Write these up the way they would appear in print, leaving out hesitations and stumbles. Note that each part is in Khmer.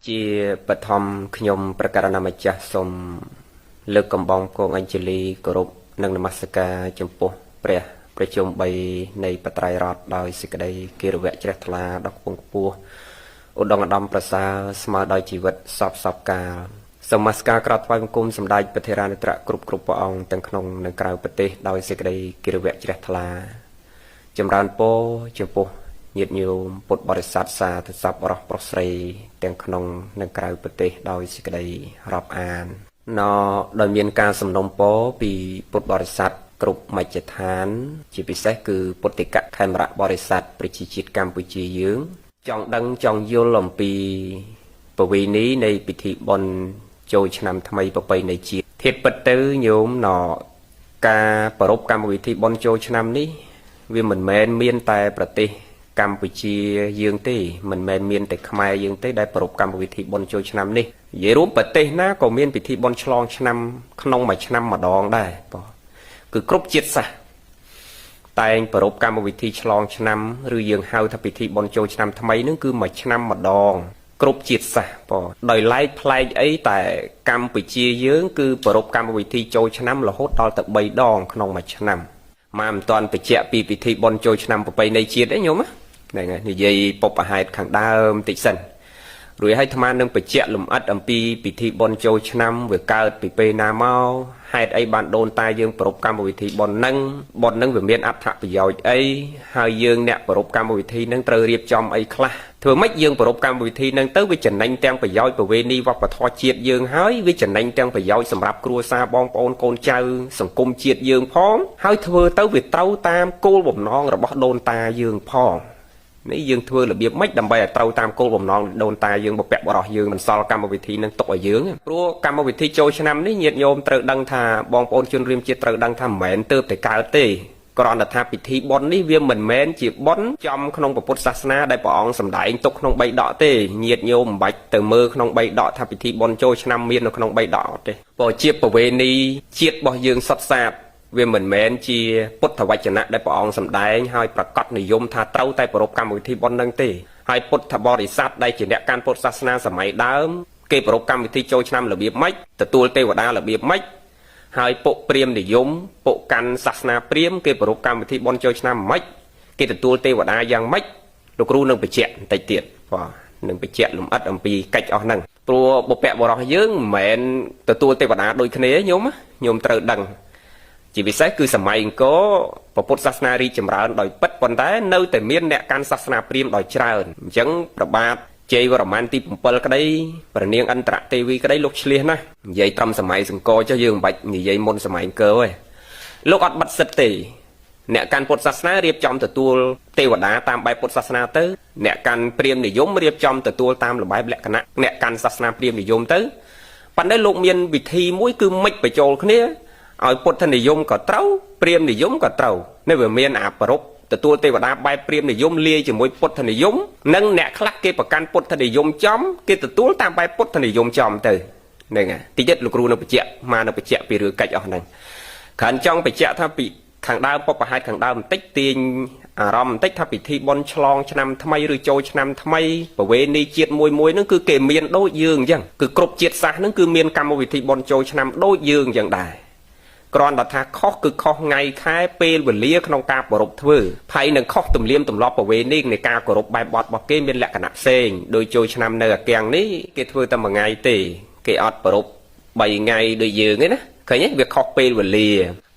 ជាបឋមខ្ញុំប្រកាសណាម្ចាស់សូមលើកកំបងគង់អញ្ជលីគោរពនិងនមស្ការចំពោះព្រះប្រជុំ3នៃបត្រៃរតដោយសេចក្តីគិរវៈជ្រះថ្លាដ៏ខ្ពង់ខ្ពស់ឧត្តមឧត្តមប្រសើរស្មើដោយជីវិតសពកាលសូមនមស្ការក្រោតថ្វាយបង្គំសម្ដេចព្រះធេរានុត្រៈគ្រប់ព្រះអង្គទាំងក្នុងនិងក្រៅប្រទេសដោយសេចក្តីគិរវៈជ្រះថ្លាចម្រើនពរចំពោះញាតិញោមពុទ្ធបរិស័ទសាធុសពរស់ប្រុសស្រីទាំងក្នុងនិងក្រៅប្រទេសដោយសេចក្តីរាប់អានដោយមានការសំណូមពរពីពុទ្ធបរិស័ទគ្រប់មជ្ឈដ្ឋានជាពិសេសគឺពុទ្ធិកខេមរៈបរិស័ទប្រជាជាតិកម្ពុជាយើងចង់ដឹងចង់យល់អំពីប្រវេណីនៃពិធីបុណ្យចូលឆ្នាំថ្មីប្រពៃណីជាតិធៀបពិតទៅញោមការប្រារព្ធកម្មវិធីបុណ្យចូលឆ្នាំនេះវាមិនមែនមានតែប្រទេសកម្ពុជាយើងទេមិនមែនមានតែខ្មែរយើងទេដែលប្រារព្ធកម្មវិធីបុណ្យចូលឆ្នាំនេះនិយាយរួមប្រទេសណាក៏មានពិធីបុណ្យឆ្លងឆ្នាំក្នុងមួយឆ្នាំម្ដងដែរបងគឺគ្រប់ជាតិសាសន៍តែងប្រារព្ធកម្មវិធីឆ្លងឆ្នាំឬយើងហៅថាពិធីបុណ្យចូលឆ្នាំថ្មីហ្នឹងគឺមួយឆ្នាំម្ដងគ្រប់ជាតិសាសន៍បងដោយឡែកប្លែកអីតែកម្ពុជាយើងគឺប្រារព្ធកម្មវិធីចូលឆ្នាំរហូតដល់ទៅ3ដងក្នុងមួយឆ្នាំមិនតាន់បញ្ជាក់ពីពិធីបុណ្យចូលឆ្នាំប្រពៃណីជាតិទេញោមហ្នឹងហើយនិយាយពុបហេតុខាងដើមតិចសិនរួចឲ្យអាត្មានឹងបញ្ជាក់លម្អិតអំពីពិធីបុណ្យចូលឆ្នាំវាកើតពីពេលណាមកហេតុអីបានដូនតាយើងប្រារព្ធកម្មវិធីបុណ្យហ្នឹងវាមានអត្ថប្រយោជន៍អីហើយយើងអ្នកប្រារព្ធកម្មវិធីហ្នឹងត្រូវរៀបចំអីខ្លះធ្វើម៉េចយើងប្រារព្ធកម្មវិធីហ្នឹងទៅវាចំណេញទាំងប្រយោជន៍ប្រវេណីវប្បធម៌ជាតិយើងហើយវាចំណេញទាំងប្រយោជន៍សម្រាប់គ្រួសារបងប្អូនកូនចៅសង្គមជាតិយើងផងហើយធ្វើទៅវាត្រូវតាមគោលបំណងរបស់ដូនតាយើងផងនេះយើងធ្វើរបៀបម៉េចដើម្បីឲ្យត្រូវតាមគោលបំណងដូនតាយើងបព្វបុរសយើងមិនសល់កម្មវិធីនឹងទុកឲ្យយើងព្រោះកម្មវិធីចូលឆ្នាំនេះញាតិញោមត្រូវដឹងថាបងប្អូនជនរួមជាតិត្រូវដឹងថាមិនមែនទើបតែកើតទេគ្រាន់តែថាពិធីបុណ្យនេះវាមិនមែនជាបុណ្យចំក្នុងពុទ្ធសាសនាដែលព្រះអង្គសម្ដែងទុកក្នុង3ដកទេញាតិញោមមិនបាច់ទៅមើលក្នុង3ដកថាពិធីបុណ្យចូលឆ្នាំមាននៅក្នុង3ដកទេព្រោះជាប្រវេណីជាតិរបស់យើងសុទ្ធសាធវាមិនមែនជាពុទ្ធវចនៈដែលព្រះអង្គសម្ដែងហើយប្រកាសនិយមថាត្រូវតែប្រារព្ធកម្មវិធីបុណ្យនឹងទេហើយពុទ្ធបរិស័ទដែលជាអ្នកកាន់ពុទ្ធសាសនាសម័យដើមគេប្រារព្ធកម្មវិធីចូលឆ្នាំរបៀបម៉េចទទួលទេវតារបៀបម៉េចហើយពុកព្រាហ្មណ៍និយមពុកកាន់សាសនាព្រាហ្មណ៍គេប្រារព្ធកម្មវិធីបុណ្យចូលឆ្នាំម៉េចគេទទួលទេវតាយ៉ាងម៉េចលោកគ្រូនឹងបញ្ជាក់បន្តិចទៀតបាទនឹងបញ្ជាក់លម្អិតអំពីកិច្ចអស់ហ្នឹងព្រោះបុព្វបុរសយើងមិនមែនទទួលទេវតាដូចគ្នាញោមត្រូវដឹងជាពិសេសគឺសម័យអង្គរពុទ្ធសាសនារីកចម្រើនដោយពិតប៉ុន្តែនៅតែមានអ្នកកាន់សាសនាព្រាហ្មណ៍ដោយច្រើនអញ្ចឹងប្របាទជ័យវរ្ម័នទី7ក្តីព្រះនាងឥន្ទ្រទេវីក្តីលោកឆ្លៀសណាស់និយាយត្រឹមសម័យអង្គរចុះយើងមិនបាច់និយាយមុនសម័យអង្គរទេលោកអត់បិទសិទ្ធទេអ្នកកាន់ពុទ្ធសាសនារៀបចំទទួលទេវតាតាមបែបពុទ្ធសាសនាទៅអ្នកកាន់ព្រាហ្មណ៍និយមរៀបចំទទួលតាមលំបែបលក្ខណៈអ្នកកាន់សាសនាព្រាហ្មណ៍និយមទៅប៉ុន្តែលោកមានវិធីមួយគឺមិចបញ្ចូលគ្នាឲ្យពុទ្ធនិយមក៏ត្រូវព្រាហ្មណ៍និយមក៏ត្រូវនេះវាមានអាប្រពទទួលទេវតាបែបព្រាហ្មណ៍និយមលាយជាមួយពុទ្ធនិយមនិងអ្នកខ្លះគេប្រកាន់ពុទ្ធនិយមចំគេទទួលតាមបែបពុទ្ធនិយមចំទៅហ្នឹងហើយតិចទៀតលោកគ្រូនៅបញ្ជាក់មកនៅបញ្ជាក់ពីរឿងកិច្ចអស់ហ្នឹងគ្រាន់ចង់បញ្ជាក់ថាពីខាងដើមពុបប្រហែលខាងដើមបន្តិចទាញអារម្មណ៍បន្តិចថាពិធីបុណ្យឆ្លងឆ្នាំថ្មីឬចូលឆ្នាំថ្មីប្រវេណីជាតិមួយហ្នឹងគឺគេមានដូចយើងអញ្ចឹងគឺគ្រប់ជាតិសាសន៍ហ្នឹងគឺមានកម្មវិធីបុណ្យចូលឆ្នាំដូចយើងអញ្ចឹងដែរគ្រាន់តែថាខុសគឺខុសថ្ងៃខែពេលវេលាក្នុងការប្រារព្ធធ្វើហើយនឹងខុសទំនៀមទម្លាប់ប្រវេណីនៃការគោរពបែបបទរបស់គេមានលក្ខណៈផ្សេងដោយចូលឆ្នាំនៅអាគាំងនេះគេធ្វើតែមួយថ្ងៃទេគេអត់ប្រារព្ធ3ថ្ងៃដូចយើងទេណាឃើញទេវាខុសពេលវេលា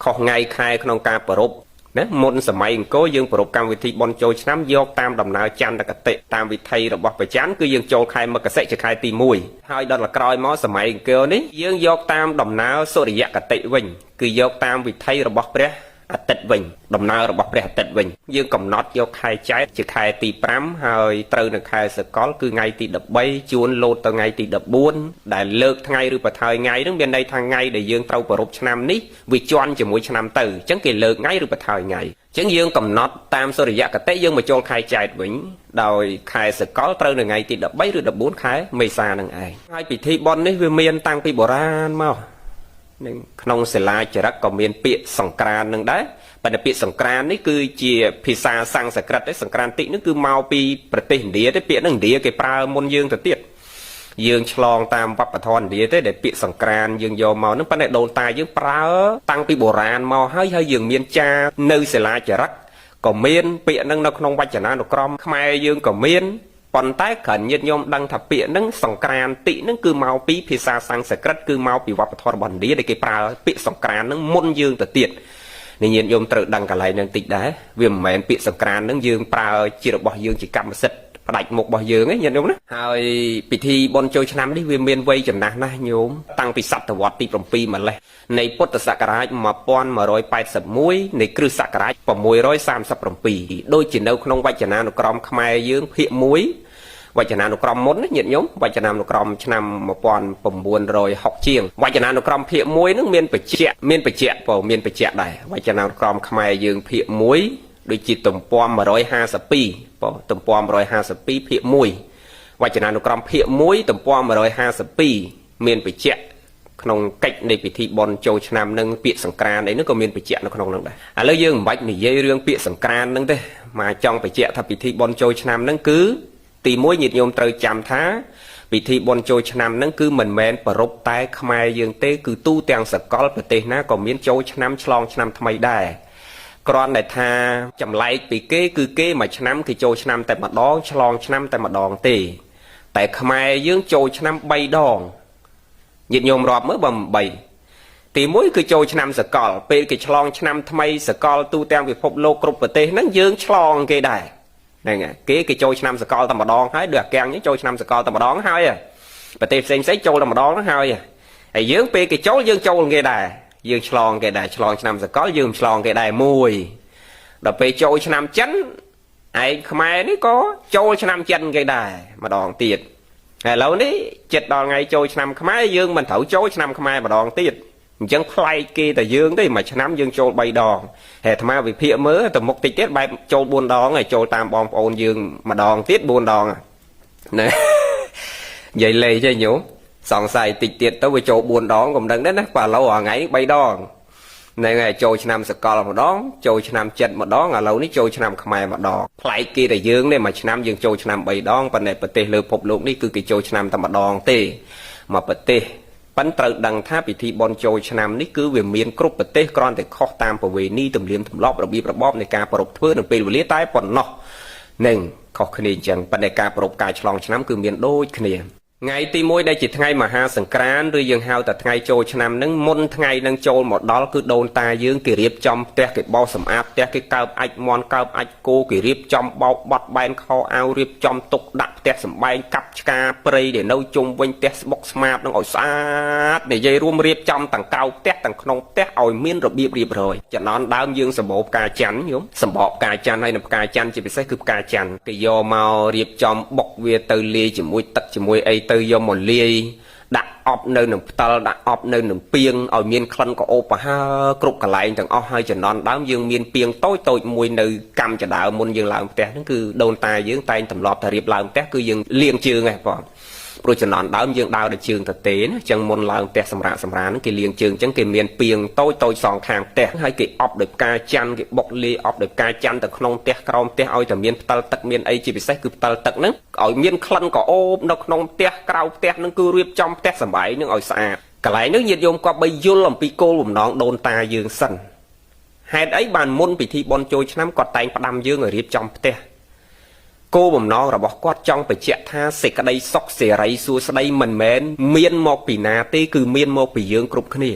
ខុសថ្ងៃខែក្នុងការប្រារព្ធណាមុនសម័យអង្គរយើងប្រារព្ធកម្មវិធីបុណ្យចូលឆ្នាំយកតាមដំណើរចន្ទគតិតាមវិធីរបស់ព្រះច័ន្ទគឺយើងចូលខែមករាជាខែទី1ហើយដល់ក្រោយមកសម័យអង្គរនេះយើងយកតាមដំណើរសុរិយគតិវិញគឺយកតាមវិធីរបស់ព្រះអាទិត្យវិញដំណើររបស់ព្រះអាទិត្យវិញយើងកំណត់យកខែចែកជាខែទី5ហើយត្រូវនៅខែសកលគឺថ្ងៃទី13ជួនលោតទៅថ្ងៃទី14ដែលលើកថ្ងៃឬបថើយថ្ងៃនឹងមានន័យថាថ្ងៃដែលយើងត្រូវប្រារព្ធឆ្នាំនេះវាជន់ជាមួយឆ្នាំទៅអញ្ចឹងគេលើកថ្ងៃឬបថើយថ្ងៃអញ្ចឹងយើងកំណត់តាមសុរិយគតិយើងមកចូលខែចែកវិញដោយខែសកលត្រូវនៅថ្ងៃទី13ឬ14ខែមេសានឹងឯងហើយពិធីបុណ្យនេះវាមានតាំងពីបុរាណមកនឹងក្នុងសិលាចារឹកក៏មានពាក្យសង្ក្រាន្តនឹងដែរប៉ុន្តែពាក្យសង្ក្រាន្តនេះគឺជាភាសាសំស្ក្រឹតទេសង្ក្រាន្តិនេះគឺមកពីប្រទេសឥណ្ឌាទេពាក្យហ្នឹងឥណ្ឌាគេប្រើមុនយើងទៅទៀត dương chlong tam vấp và thon đi tới để bị sòng càn dương vô màu nó bắt đầu đồn tài dương prao tăng pi bồ ràn màu hơi dương miên cha nơi sẽ lại chả rắc còn miên bị nâng nó không vạch chả nào crom khai dương còn miên còn tái khẩn nhiệt nhôm đăng thập bị nâng sòng càn tị nâng cứ màu pi phi xa sang sẽ cất cứ màu pi vấp và thon bẩn đi để cái prao bị sòng càn nâng môn dương tự tiệt nên nhiệt nhôm tự đăng cả lại nâng tịt đá vì mẹ bị sòng càn nâng dương prao chỉ được bỏ dương chỉ cầm sệt đại một bò dương ấy nhận đúng đóហើយពិធីបុណ្យចូលឆ្នាំនេះវាមានវ័យចំណាស់ណាស់ញោមតាំងពីសតវត្សទី7ម្លេះនៃពុទ្ធសករាជ1181នៃគ្រិស្តសករាជ637ដូចជានៅក្នុងវចនានុក្រមខ្មែរយើងភាគ1វចនានុក្រមមុនញាតិញោមវចនានុក្រមឆ្នាំ1960ជាងវចនានុក្រមភាគ1នឹងមានបច្ចៈមានបច្ចៈដែរវចនានុក្រមខ្មែរយើងភាគ1ដូចជាទំព័រ152ទំព័រ152ភាគ1វចនានុក្រមភាគ1ទំព័រ152មានបច្ចៈក្នុងកិច្ចនៃពិធីបុណ្យចូលឆ្នាំនឹងពាក្យសង្ក្រានអីនោះក៏មានបច្ចៈនៅក្នុងនោះដែរឥឡូវយើងមិនបាច់និយាយរឿងពាក្យសង្ក្រានហ្នឹងទេមកចង់បច្ចៈថាពិធីបុណ្យចូលឆ្នាំហ្នឹងគឺទី1ញាតិញោមត្រូវចាំថាពិធីបុណ្យចូលឆ្នាំហ្នឹងគឺមិនមែនប្រពតែខ្មែរយើងទេគឺទូទាំងសកលប្រទេសណាក៏មានចូលឆ្នាំឆ្លងឆ្នាំថ្មីដែរគ្រាន់តែថាចម្លែកពីគេគឺគេមួយឆ្នាំគេចូលឆ្នាំតែម្ដងឆ្លងឆ្នាំតែម្ដងទេតែខ្មែរយើងចូលឆ្នាំ3ដងញាតិញោមរាប់មើលបើ3ទី1គឺចូលឆ្នាំសកលពេលគេឆ្លងឆ្នាំថ្មីសកលទូទាំងពិភពលោកគ្រប់ប្រទេសហ្នឹងយើងឆ្លងគេដែរហ្នឹងហើយគេចូលឆ្នាំសកលតែម្ដងហើយដូចអាកាំងនេះចូលឆ្នាំសកលតែម្ដងហើយប្រទេសផ្សេងចូលតែម្ដងហ្នឹងហើយហើយយើងពេលគេចូលយើងចូលគេដែរយើងឆ្លងគេដែរឆ្លងឆ្នាំសកលយើងឆ្លងគេដែរមួយដល់ពេលចូលឆ្នាំចិនឯងខ្មែរនេះក៏ចូលឆ្នាំចិនគេដែរម្ដងទៀតហើយឥឡូវនេះចិត្តដល់ថ្ងៃចូលឆ្នាំខ្មែរយើងមិនត្រូវចូលឆ្នាំខ្មែរម្ដងទៀតអញ្ចឹងប្លែកគេតែយើងទេមួយឆ្នាំយើងចូល3ដងហើយអាត្មាវិភាគមើលទៅមុខតិចទៀតបែបចូល4ដងហើយចូលតាមបងប្អូនយើងម្ដងទៀត4ដងណានិយាយលេងទេញោមសង្ស័យតិចទៀតទៅវាចូល4ដងកុំដឹងដែរណាបើឥឡូវថ្ងៃ3ដងហ្នឹងហើយចូលឆ្នាំសកលម្ដងចូលឆ្នាំចិនម្ដងឥឡូវនេះចូលឆ្នាំខ្មែរម្ដងប្លែកគេតែយើងនេះមួយឆ្នាំយើងចូលឆ្នាំ3ដងប៉ុន្តែប្រទេសលើពិភពលោកនេះគឺគេចូលឆ្នាំតែម្ដងទេមកប្រទេសប៉ុន្តែត្រូវដឹងថាពិធីបុណ្យចូលឆ្នាំនេះគឺវាមានគ្រប់ប្រទេសគ្រាន់តែខុសតាមប្រវេណីទំនៀមទម្លាប់របៀបរបបនៃការប្រារព្ធធ្វើនៅពេលវេលាតែប៉ុណ្ណោះនឹងខុសគ្នាអញ្ចឹងប៉ុន្តែការប្រារព្ធការឆ្លងឆ្នាំគឺមានដូចគ្នាថ្ងៃទី1ដែលជាថ្ងៃមហាសង្ក្រាន្តឬយើងហៅថាថ្ងៃចូលឆ្នាំហ្នឹងមុនថ្ងៃហ្នឹងចូលមកដល់គឺដូនតាយើងគេរៀបចំផ្ទះគេបោសសម្អាតផ្ទះគេកើបអាចមន់កើបអាចគោគេរៀបចំបោកបត់បែនខោអាវរៀបចំទុកដាក់ផ្ទះសម្បែងកាប់ឆ្កាព្រៃដែលនៅជុំវិញផ្ទះស្បុកស្មាតនឹងឲ្យស្អាតនិយាយរួមរៀបចំទាំងកៅផ្ទះទាំងក្នុងផ្ទះឲ្យមានរបៀបរៀបរយចំណន់ដើមយើងសម្បោផ្កាច័ន្ទយំសម្បោផ្កាច័ន្ទហើយនៅផ្កាច័ន្ទជាពិសេសគឺផ្កាច័ន្ទគេយកមករៀបចំបុកវាទៅលាយជាមួយទឹកជាមួយអីទៅយកមកលាយដាក់អប់នៅនឹងផ្ដិលដាក់អប់នៅនឹងពាងឲ្យមានក្លិនក្រអូបប្រហើរគ្រប់កន្លែងទាំងអស់ហើយចំណន់ដើមយើងមានពាងតូចតូចមួយនៅកម្មចដើមមុនយើងឡើងផ្ទះហ្នឹងគឺដូនតាយើងតែងទម្លាប់ថារៀបឡើងផ្ទះគឺយើងលាងជើងហ្នឹងបងព្រោះចំណន់ដើមយើងដើរដល់ជើងទៅទេណាអញ្ចឹងមុនឡើងផ្ទះសម្រាប់ហ្នឹងគេលាងជើងអញ្ចឹងគេមានពាងតូចតូចសងខាងផ្ទះហើយគេអប់ដោយផ្កាច័ន្ទគេបុកលាយអប់ដោយផ្កាច័ន្ទទៅក្នុងផ្ទះក្រោមផ្ទះឲ្យតែមានផ្ដិលទឹកមានអីជាពិសេសគឺផ្ដិលទឹកហ្នឹងឲ្យមានក្លិនក្រអូបនៅក្នុងផ្ទះក្រៅផ្ទះហ្នឹងគឺរៀបចំផ្ទះសម្បែងហ្នឹងឲ្យស្អាតកន្លែងនេះញាតិញោមគាត់បីយល់អំពីគោលបំណងដូនតាយើងសិនហេតុអីបានមុនពិធីបុណ្យចូលឆ្នាំគាត់តែងផ្ដាំយើងឲ្យរៀបចំផ្ទះគោលបំណងរបស់គាត់ចង់បញ្ជាក់ថាសេចក្តីសុខសេរីសួស្តីមិនមែនមានមកពីណាទេគឺមានមកពីយើងគ្រប់គ្នា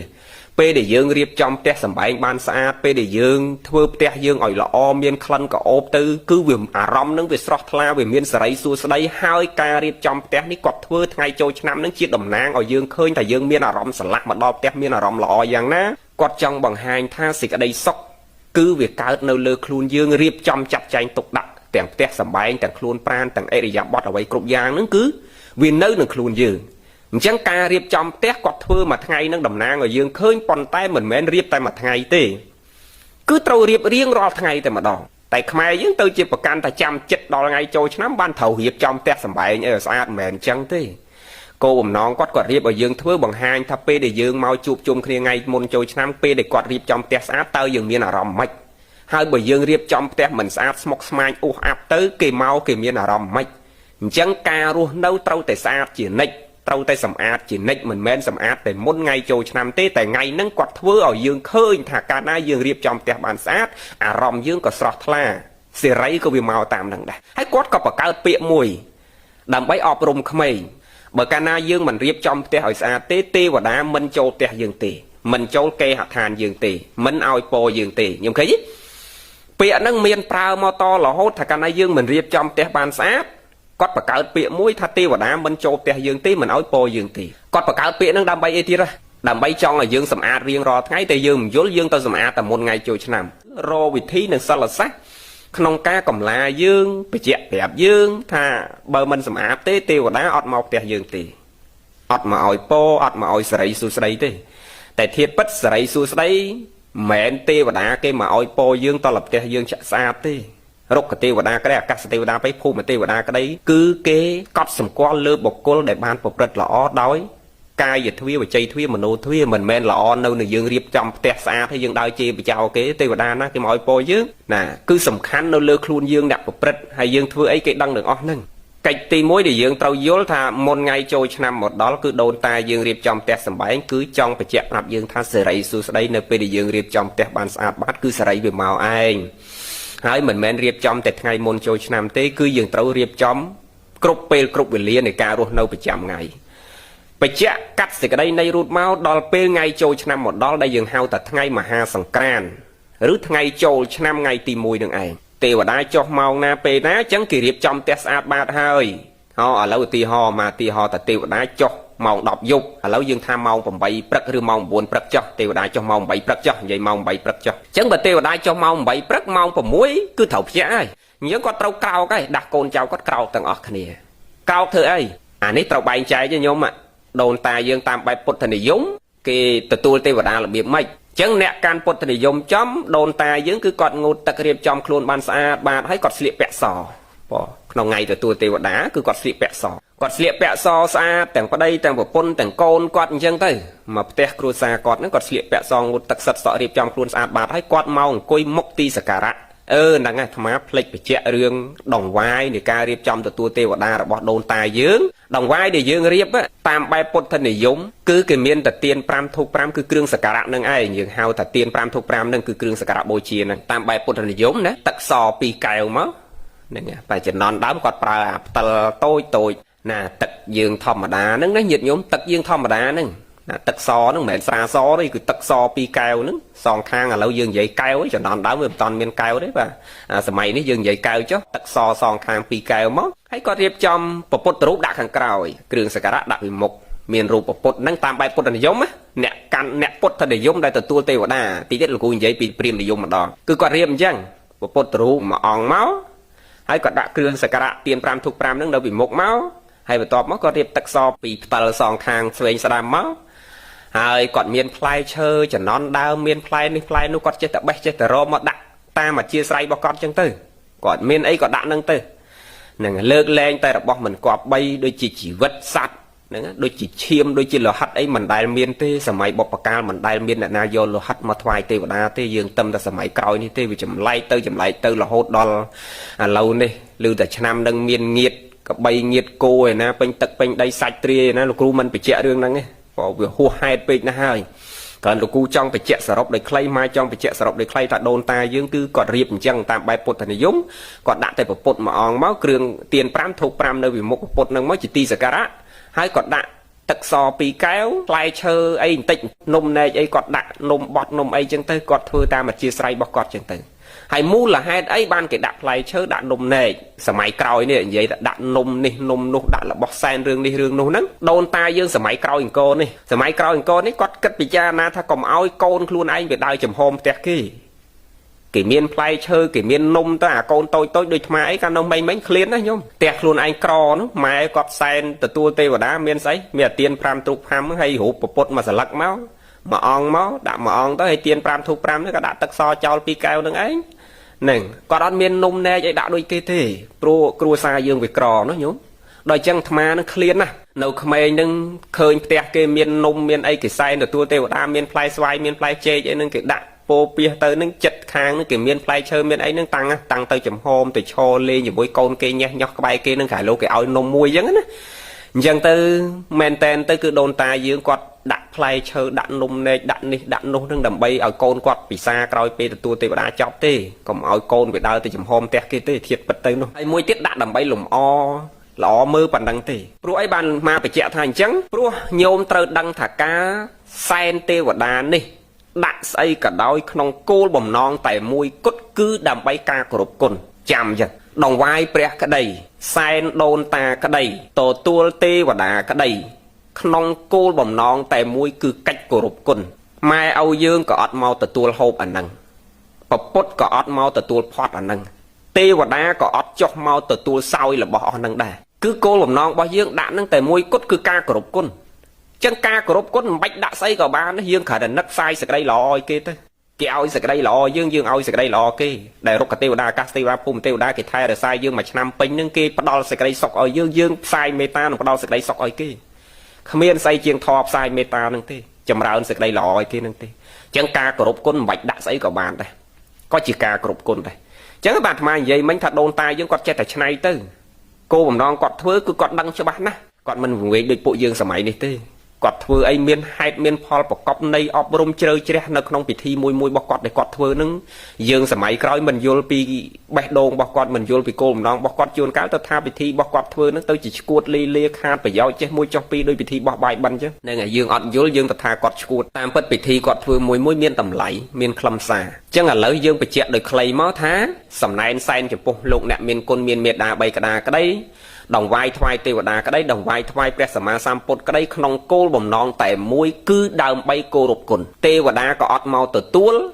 ពេលដែលយើងរៀបចំផ្ទះសម្បែងបានស្អាតពេលដែលយើងធ្វើផ្ទះយើងឲ្យល្អមានក្លិនក្រអូបទៅគឺវាអារម្មណ៍នឹងវាស្រស់ថ្លាវាមានសេរីសួស្តីហើយការរៀបចំផ្ទះនេះគាត់ធ្វើថ្ងៃចូលឆ្នាំនឹងជាតំណាងឲ្យយើងឃើញថាយើងមានអារម្មណ៍ស្រឡះមកដល់ផ្ទះមានអារម្មណ៍ល្អយ៉ាងណាគាត់ចង់បង្ហាញថាសេចក្តីសុខគឺវាកើតនៅលើខ្លួនយើងរៀបចំចាត់ចែងទុកដាក់ទាំងផ្ទះសម្បែងទាំងខ្លួនប្រាណទាំងអរិយាបថអ្វីគ្រប់យ៉ាងហ្នឹងគឺវានៅនឹងខ្លួនយើងអញ្ចឹងការរៀបចំផ្ទះគាត់ធ្វើមួយថ្ងៃនឹងតំណាងឲ្យយើងឃើញប៉ុន្តែមិនមែនរៀបតែមួយថ្ងៃទេគឺត្រូវរៀបរៀងរាល់ថ្ងៃតែម្ដងតែខ្មែរយើងទៅជាប្រកាន់តែចាំចិត្តដល់ថ្ងៃចូលឆ្នាំបានត្រូវរៀបចំផ្ទះសម្បែងឲ្យស្អាតមិនមែនអញ្ចឹងទេគោលបំណងគាត់រៀបឲ្យយើងធ្វើបង្ហាញថាពេលដែលយើងមកជួបជុំគ្នាថ្ងៃមុនចូលឆ្នាំពេលដែលគាត់រៀបចំផ្ទះស្អាតតើយើងមានអារម្មណ៍ម៉េចហើយបើយើងរៀបចំផ្ទះមិនស្អាតស្មុគស្មាញអ៊ូអាប់ទៅគេមកគេមានអារម្មណ៍ម៉េចអញ្ចឹងការរស់នៅត្រូវតែស្អាតជានិច្ច ត្រូវតែសម្អាតជានិច្ចមិនមែនសម្អាតតែមុនថ្ងៃចូលឆ្នាំទេតែថ្ងៃហ្នឹងគាត់ធ្វើឲ្យយើងឃើញថាកាលណាយើងរៀបចំផ្ទះបានស្អាតអារម្មណ៍យើងក៏ស្រស់ថ្លាសេរីក៏វាមកតាមហ្នឹងដែរហើយគាត់ក៏បង្កើតពាក្យមួយដើម្បីអប់រំក្មេងបើកាលណាយើងមិនរៀបចំផ្ទះឲ្យស្អាតទេទេវតាមិនចូលផ្ទះយើងទេមិនចូលគេហដ្ឋានយើងទេមិនឲ្យពរយើងទេខ្ញុំឃើញទេពាក្យហ្នឹងមានប្រើមកតរហូតថាកាលណាយើងមិនរៀបចំផ្ទះបានស្អាតគាត់បង្កើតពាក្យមួយថាទេវតាមិនចូលផ្ទះយើងទេមិនឲ្យពរយើងទេគាត់បង្កើតពាក្យហ្នឹងដើម្បីអីទៀតដើម្បីចង់ឲ្យយើងសម្អាតរៀងរាល់ថ្ងៃតែយើងមិនយល់យើងទៅសម្អាតតែមុនថ្ងៃចូលឆ្នាំរកវិធីនិងសិលសាស្ត្រក្នុងការកំឡាយើងបញ្ជាក់ប្រាប់យើងថាបើមិនសម្អាតទេទេវតាអត់មកផ្ទះយើងទេអត់មកឲ្យពរអត់មកឲ្យសិរីសួស្តីទេតែធៀបពិតសិរីសួស្តីមិនមែនទេវតាគេមកឲ្យពរយើងតលផ្ទះយើងចាក់ស្អាតទេរុក្ខទេវតាក្តីអាកាសទេវតាភូមិទេវតាក្តីគឺគេកត់សម្គាល់លើបុគ្គលដែលបានប្រព្រឹត្តល្អដោយកាយទ្វាវិច័យទ្វាមโนទ្វាមិនមែនល្អនៅនឹងយើងរៀបចំផ្ទះស្អាតហើយយើងដើរជេរបចោគេទេវតាណាគេមកឲ្យពរយើងណាគឺសំខាន់នៅលើខ្លួនយើងអ្នកប្រព្រឹត្តហើយយើងធ្វើអីគេដឹងទាំងអស់ហ្នឹងកិច្ចទី1ដែលយើងត្រូវយល់ថាមុនថ្ងៃចូលឆ្នាំមកដល់គឺដូនតាយើងរៀបចំផ្ទះសម្បែងគឺចង់បញ្ជាក់ប្រាប់យើងថាសេរីសួស្តីនៅពេលដែលយើងរៀបចំផ្ទះបានស្អាតបាតគឺសេរីវាមកឯងហើយមិនមែនរៀបចំតែថ្ងៃមុនចូលឆ្នាំទេគឺយើងត្រូវរៀបចំគ្រប់ពេលគ្រប់វេលានៃការរស់នៅប្រចាំថ្ងៃបញ្ជាក់កាត់សេចក្តីនៃរូតមកដល់ពេលថ្ងៃចូលឆ្នាំមកដល់ដែលយើងហៅថាថ្ងៃមហាសង្ក្រាន្តឬថ្ងៃចូលឆ្នាំថ្ងៃទី1នឹងឯងទេវតាចុះម៉ោងណាពេលណាអញ្ចឹងគេរៀបចំផ្ទះស្អាតបាតហើយឥឡូវឧទាហរណ៍ថាទេវតាចុះម៉ោង10យប់ឥឡូវយើងថាម៉ោង8ព្រឹកឬម៉ោង9ព្រឹកចុះទេវតាចុះម៉ោង8ព្រឹកចុះនិយាយម៉ោង8ព្រឹកចុះអញ្ចឹងបើទេវតាចុះម៉ោង8ព្រឹកម៉ោង6គឺត្រូវភ្ញាក់ហើយអញ្ចឹងគាត់ត្រូវក្រោកហើយដាស់កូនចៅគាត់ក្រោកទាំងអស់គ្នាក្រោកធ្វើអីអានេះត្រូវបែងចែកញោមដូនតាយើងតាមបែបពុទ្ធនិយមគេទទួលទេវតារបៀបម៉េចអញ្ចឹងអ្នកកាន់ពុទ្ធនិយមចំដូនតាយើងគឺគាត់ងូតទឹករៀបចំខ្លួនបានស្អាតបាតហើយគាត់ស្លៀកពាក់សក្នុងថ្ងៃទទួលទេវតាគឺគាត់ស្លៀកពាក់សគាត់ស្លៀកពាក់សស្អាតទាំងប្តីទាំងប្រពន្ធទាំងកូនគាត់អញ្ចឹងទៅមកផ្ទះគ្រួសារគាត់ហ្នឹងគាត់ស្លៀកពាក់សងូតទឹកសិតសក់រៀបចំខ្លួនស្អាតបាតហើយគាត់មកអង្គុយមុខទីសក្ការៈហ្នឹងអាត្មាផ្លេចបញ្ជាក់រឿងដងវាយនៃការរៀបចំទទួលទេវតារបស់ដូនតាយើងដងវាយដែលយើងរៀបតាមបែបពុទ្ធនិយមគឺគេមានតែទៀន5ធូប5គឺគ្រឿងសក្ការៈនឹងឯងយើងហៅថាទៀន5ធូប5នឹងគឺគ្រឿងសក្ការៈបូជាហ្នឹងតាមបែបពុទ្ធនិយមណាទឹកស2កែវមកហ្នឹងតែចំណន់ដើមគាត់ប្រើអាផ្តិលតូចណាទឹកយើងធម្មតាហ្នឹងណាញាតិញោមទឹកយើងធម្មតាហ្នឹងណាទឹកសហ្នឹងមិនមែនស្រាសទេគឺទឹកស2កែវហ្នឹងសងខាងឥឡូវយើងនិយាយកែវចំណន់ដើមវាមិនតាន់មានកែវទេបាទសម័យនេះយើងនិយាយកែវចុះទឹកសសងខាង2កែវមកហើយគាត់រៀបចំពុទ្ធរូបដាក់ខាងក្រោយគ្រឿងសក្ការៈដាក់ពីមុខមានរូបពុទ្ធហ្នឹងតាមបែបពុទ្ធនិយមណាអ្នកពុទ្ធនិយមដែលទទួលទេវតាទីទៀតលោកគ្រូនិយាយពីព្រាហ្មណ៍និយមម្ដងគឺគាត់រៀបអញ្ចឹងពុទ្ធរូបមួយអង្គមកហើយគាត់ដាក់គ្រឿងសក្ការៈទៀន5ធូប5ហ្នឹងនៅពីមុខមកហើយបន្ទាប់មកគាត់រៀបទឹកសពីផ្តិលសងខាងស្វែងស្ដាំមកហើយគាត់មានផ្លែឈើចំណន់ដើមមានផ្លែនេះផ្លែនោះគាត់ចេះតែបេះចេះតែរកមកដាក់តាមអធិស្ឋានរបស់គាត់ចឹងទៅគាត់មានអីក៏ដាក់នឹងទៅហ្នឹងលើកលែងតែរបស់មិនគប្បីដូចជាជីវិតសត្វហ្នឹងដូចជាឈាមដូចជាលោហិតអីមិនដែលមានទេសម័យបុព្វកាលមិនដែលមានអ្នកណាយកលោហិតមកថ្វាយទេវតាទេយើងតែសម័យក្រោយនេះទេវាចម្លែកទៅរហូតដល់ឥឡូវនេះឮតែឆ្នាំនឹងមានងៀតកបីងៀតគោឯណាពេញទឹកពេញដីសាច់ទ្រាយឯណាលោកគ្រូមិនបញ្ជាក់រឿងហ្នឹងទេព្រោះវាហួសហេតុពេកណាស់ហើយគ្រាន់លោកគ្រូចង់បញ្ជាក់សរុបដោយខ្លីមកចង់បញ្ជាក់សរុបដោយខ្លីថាដូនតាយើងគឺគាត់រៀបអញ្ចឹងតាមបែបពុទ្ធនិយមគាត់ដាក់តែពុទ្ធមួយអង្គមកគ្រឿងទៀន5ធូប5នៅវិមុខពុទ្ធហ្នឹងមកជាទីសក្ការៈហើយគាត់ដាក់ទឹកស2កែវផ្លែឈើអីបន្តិចនំនែកអីគាត់ដាក់នំបត់នំអីចឹងទៅគាត់ធ្វើតាមអធិស្ឋានរបស់គាត់ចឹងទៅហើយមូលហេតុអីបានគេដាក់ផ្លែឈើដាក់នំនែកសម័យក្រោយនេះនិយាយថាដាក់នំនេះនំនោះដាក់របស់សែនរឿងនេះរឿងនោះហ្នឹងដូនតាយើងសម័យក្រោយអង្គរនេះគាត់គិតពិចារណាថាកុំឲ្យកូនខ្លួនឯងវាដើរចំហមផ្ទះគេមានផ្លែឈើគេមាននំទៅអាកូនតូចដូចថ្មអីកាលនៅមិញឃ្លានណាញោមផ្ទះខ្លួនឯងក្រនោះម៉ែគាត់សែនទទួលទេវតាមានស្អីមានអាទៀន5ទូក5ហើយរូបពុទ្ធមួយសន្លឹកមកមួយអង្គមកដាក់មួយអង្គទៅហើយទៀន5ទូក5នេះក៏ដាក់ទឹកសចោល2កែវនឹងឯងហ្នឹងគាត់អត់មាននំនែកអីដាក់ដូចគេទេព្រោះគ្រួសារយើងវាក្រនោះញោមដល់អញ្ចឹងអាត្មានឹងឃ្លានណានៅក្មេងនឹងឃើញផ្ទះគេមាននំមានអីគេសែនទទួលទេវតាមានផ្លែស្វាយមានផ្លែចេកអីនឹងគេដាក់ពោពាសទៅនឹងចិត្តខាងនឹងគេមានផ្លែឈើមានអីនឹងតាំងទៅចំហមទៅឈរលេងជាមួយកូនគេញ៉េះញោះក្បែរគេនឹងក្រៅលោកគេឲ្យនំមួយអញ្ចឹងណា Chẳng tư men tên tới cứ đồn ta dương quạt đặt play chơi đặt nôm nê đặt nôm nâng đầm bay ở con quạt bị xa coi pe tua tê đã chọc tê còn ở con bị đau từ chấm hôm tè kia tê thiệt bật tay nó ai môi tiết đặt đầm bay lùm o lọ mơ bàn đăng tê pro ấy bàn mà phải chẹt thành trắng pro nhôm trơ đăng thả cá sen tê và đàn đi đặt xây cả đôi non cô bầm non tại môi cốt cứ đầm bay ca của rụp cồn chạm giật đồng vai pre cái đầy sen đôn ta cái đầy tổ tua tê và đà cái đầy non cô bầm non tại môi cứ cách của rụp cồn mai âu dương có ọt mau từ tua hộp ảnh năng bột có ọt mau từ tua pot ảnh năng tê và đá có ọt chọc mau từ tua sau là bỏ năng đà cứ cô bầm non bao dương đã năng tại môi cốt cứ ca của rụp cồn chân ca của rụp cồn bạch đã xây có ba nó dương khởi đần nấc sai sực đây lò kia tới cái ao sực đây lò dương ao sực đây lò kia để rụp cả tiêu đa cá tiêu đa pum tiêu đa cái thay là sai dương mà năm pin nâng kia bắt đầu sực đây sọc ở dương sai meta nó bắt đầu sực đây sọc ở kia khmiên say chiên thọp sai meta nâng tê chầm ra ơn sực đây lò kia nâng tê chân ca của rụp cồn bạch đã xây có bàn đây có chỉ ca của rụp cồn đây chẳng các bạn mà vậy mình thật đồn tai dương quạt che tại chân này tư cô bầm non quạt thưa cứ quạt đăng cho bạn á quạt mình về được bộ dương sớm này tê quạt thưa ấy miên hai miên Paul bọc cọp này ọp rôm chơi chơi nó không bị thi mùi bọc quạt để quạt thưa nưng dương sớm ấy coi mình vô pi bẹt đồn bọc quạt mình vô pi cô bầm non bọc quạt chuồn cáo tao tha bị thi bọc quạt thưa nó tôi chỉ cuột lia khan phải giỏi chết mùi cho pi đôi bị thi bọc bài bắn chứ nên là dương ọt vô dương tao tha quạt cuột tam bất bị thi quạt thưa mùi miên tầm lẫy miên khâm xà chẳng là lỡ dương bị chẹt được clay máu thá sầm này sen chụp bông lục nẹt miên côn miên miệt đà bay cả đà cái đấy đồng vai thoai tiêu đà cái đấy đồng vai thoai pre sma sampot cái đấy không cô bầm non tại mũi cứ đào bay cô rụp cồn tiêu đà có ọt mau từ tuôn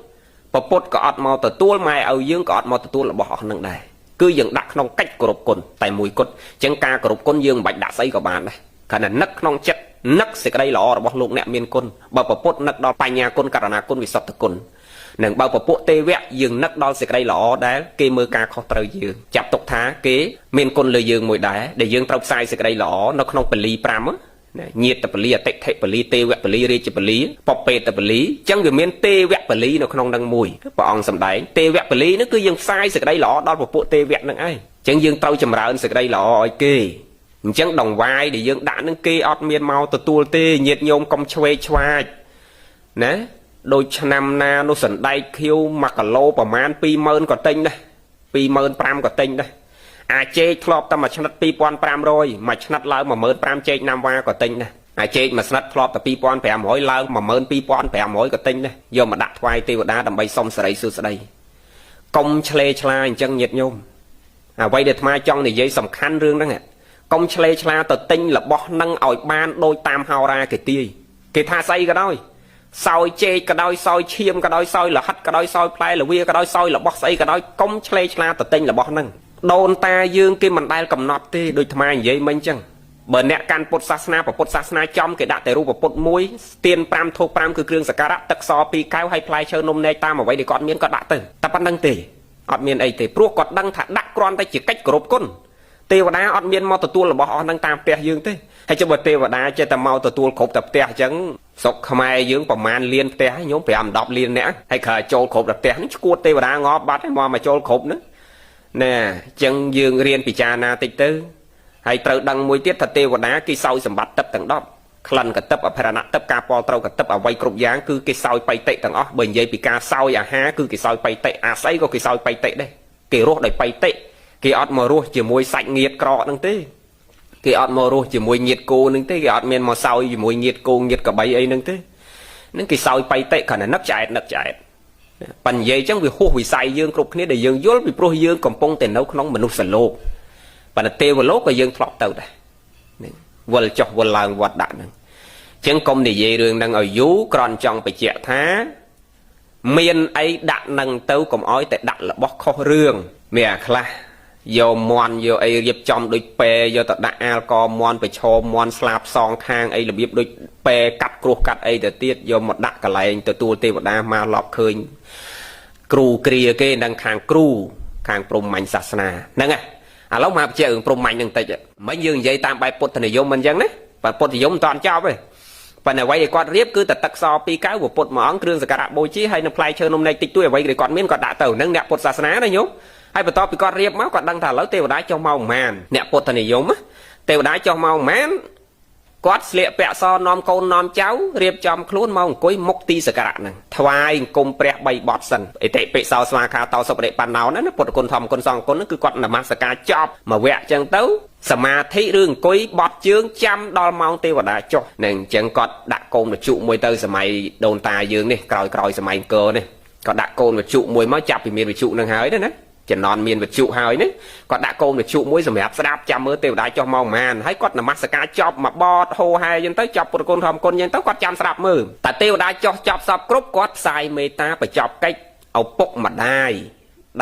bột có ọt mau từ tuôn mai ở dương có ọt mau từ tuôn là bỏ nặng đài cứ dừng đặt không cách của rụp cồn tại mũi cồn chân ca của rụp cồn dương bạch đã xây của bạn đây khả năng nấc không chất nấc sẽ cái đấy lọ là bỏ lục nẹt miên cồn bờ bột nấc đo bay nhà cồn cả na cồn bị sập từ cồn nâng bao bộ tê vẽ dừng nấc đo sẽ cái đây lọ đá kê mơ ca khó trời dương chặt tục thá kế miền côn lời dương mùi đá để dương trâu sai sẽ cái đây lọ nó không beli lý pram á nhiệt tập lý tệ thệ beli tê vẽ beli ri chụp beli pop pê tập beli chẳng người miền tê vẽ beli nó không đăng mùi bọn sầm đáy tê vẽ beli nó cứ dương sai sẽ cái đây lọ đo bộ tê vẽ nâng ai chẳng dương trâu chầm ra sẽ cái đây lọ kê chẳng đồng vai để dương đã nâng kê ọt miền mau từ tua tê nhiệt nhôm công choe choa nè đôi năm na nó sẵn đây kêu mặc cả lô bảo man pi mơn có tinh đây pi mơn pram có tinh đây à chê flop ta mà chăn pi pon pram rồi mà chăn lỡ mà mơn pram chê năm qua có tinh đây à chê mà chăn flop ta pi pon pram mỗi lỡ mà mơn pi pon pram mỗi có tinh đây giờ mà đặt khoai tiêu đá đầm bay xong sợi sưa đây công chle chla chân nhiệt nhôm à vậy để mai trong này dây sầm khăn rương đó nghe công chle chla tờ tinh là bỏ nâng ỏi ban đôi tam hao ra cái tia cái tha say cái đó soi chê cái đôi soi chiêm cái đôi soi là hắt cái đôi soi play là bia cái đôi soi là bóc xây cái đôi công chle chla tự tin là bóc nâng đồn ta dương cái mình đai cầm nọt tê đôi tham ai vậy mình chăng bởi nè can bột sasna và bột sasna trong cái đặt tại ru và bột muối tiền pram thô pram cứ kêu sakara tắc so pi cao hay play chơi nôm này ta mà vậy để con miếng có đặt từ ta bắt đăng tê ọt miếng ấy tê pro còn đăng thả đặt con tay chỉ cách của rộp côn tê và đá ọt miếng mau từ tua là bỏ đăng tam tè dương tê hay cho bờ tê và đá chơi ta mau từ tua khổ tập tè chẳng sọc khai dương bầm man liên té nhóm phải làm đọc liên nè hay khởi trôi khổ đặt té nó cua tê và đá ngó bắt mà trôi khổ nữa nè chân dương riêng bị cha na tịch tư hay tự đăng môi tiết thật tê và đá cái sau sầm bắt tập tầng đó khăn cả tập ở parana tập capo trâu cả tập ở vay cục dáng cứ cái sau bay tệ tầng ó bởi vậy bị ca sau à ha cứ cái sau bay tệ à say có cái sau bay tệ đây cái rốt đầy bay tệ cái ọt mờ rùa chỉ môi sạch nghiệt cọ năng tê cái ọt mờ rùa chỉ môi nhiệt cô nâng thế cái ọt miền màu sau chỉ môi nhiệt cô nhiệt cả bay ấy nâng thế nâng cái sau bay tệ khả năng nấp chạy bằng vậy chẳng vì hô vì sai dương cục này để dương dốt vì pro dương còn pong tiền nấu không mình nấu sần lô và là tiêu và lốt và dương flop tàu đây vợ chọc vợ làng vợ đạn chẳng công thì về đường đang ở vú còn trong phải chạy thá miền ấy đạn nâng tàu còn ói tại đạn là bóc kho rương mẹ khla vô mòn vô ấy dịp trong đôi pè vô tận đại alco mòn phải cho mòn slap song khang ấy là biết đôi pè cắt cua cắt ấy từ tiết vô một đạn cả lại từ tua tê một đa ma lọp khơi cừu kia cái đang khang cừu khang prom mạnh sasna nè nghe à lúc mà chơi prom mạnh đừng tệ mấy dương dây tam bài bột thì vô mình chẳng đấy và bột thì giống toàn cho vậy và này quay để con riếp cứ tật tắc so pi cái của bột mà ống kêu cả bôi chí hay nó play chơi hôm nay tích tuổi vậy để con miếng còn đã tàu nâng nẹp bột sasna đấy nhú hay bữa to bị con riệp máu còn đang thả lỡ tiêu đá trong màu màn nè bột này giống ទេវតាចុះមកមែនគាត់ស្លៀកពាក់សនាំកូននាំចៅរៀបចំខ្លួនមកអង្គុយមុខទីសក្ការៈហ្នឹងថ្វាយអង្គមព្រះ3បទសិនអតិពិសោស្វាខាតោសុបរិបណ្ណោណាពុទ្ធគុណធម្មគុណសង្ឃគុណហ្នឹងគឺគាត់នមស្ការចប់មួយវគ្គអញ្ចឹងទៅសមាធិឬអង្គុយបត់ជើងចាំដល់ម៉ោងទេវតាចុះនឹងអញ្ចឹងគាត់ដាក់កូនវិជុមួយទៅសម័យដូនតាយើងនេះក្រោយសម័យអង្គរនេះគាត់ដាក់កូនវិជុមួយមកចាប់ពីមានវិជុនឹងហើយណាចំណន់មានវិជុហើយនេះគាត់ដាក់កូនវិជុមួយសម្រាប់ស្ដាប់ចាំមើលទេវតាចុះមកម៉ានហើយគាត់នមស្ការចប់មកបតហោហែអញ្ចឹងទៅចប់ពុទ្ធគុណធម្មគុណអញ្ចឹងទៅគាត់ចាំស្ដាប់មើលតែទេវតាចុះចប់សពគ្រប់គាត់ផ្សាយមេត្តាបញ្ចប់កិច្ចឪពុកម្ដាយ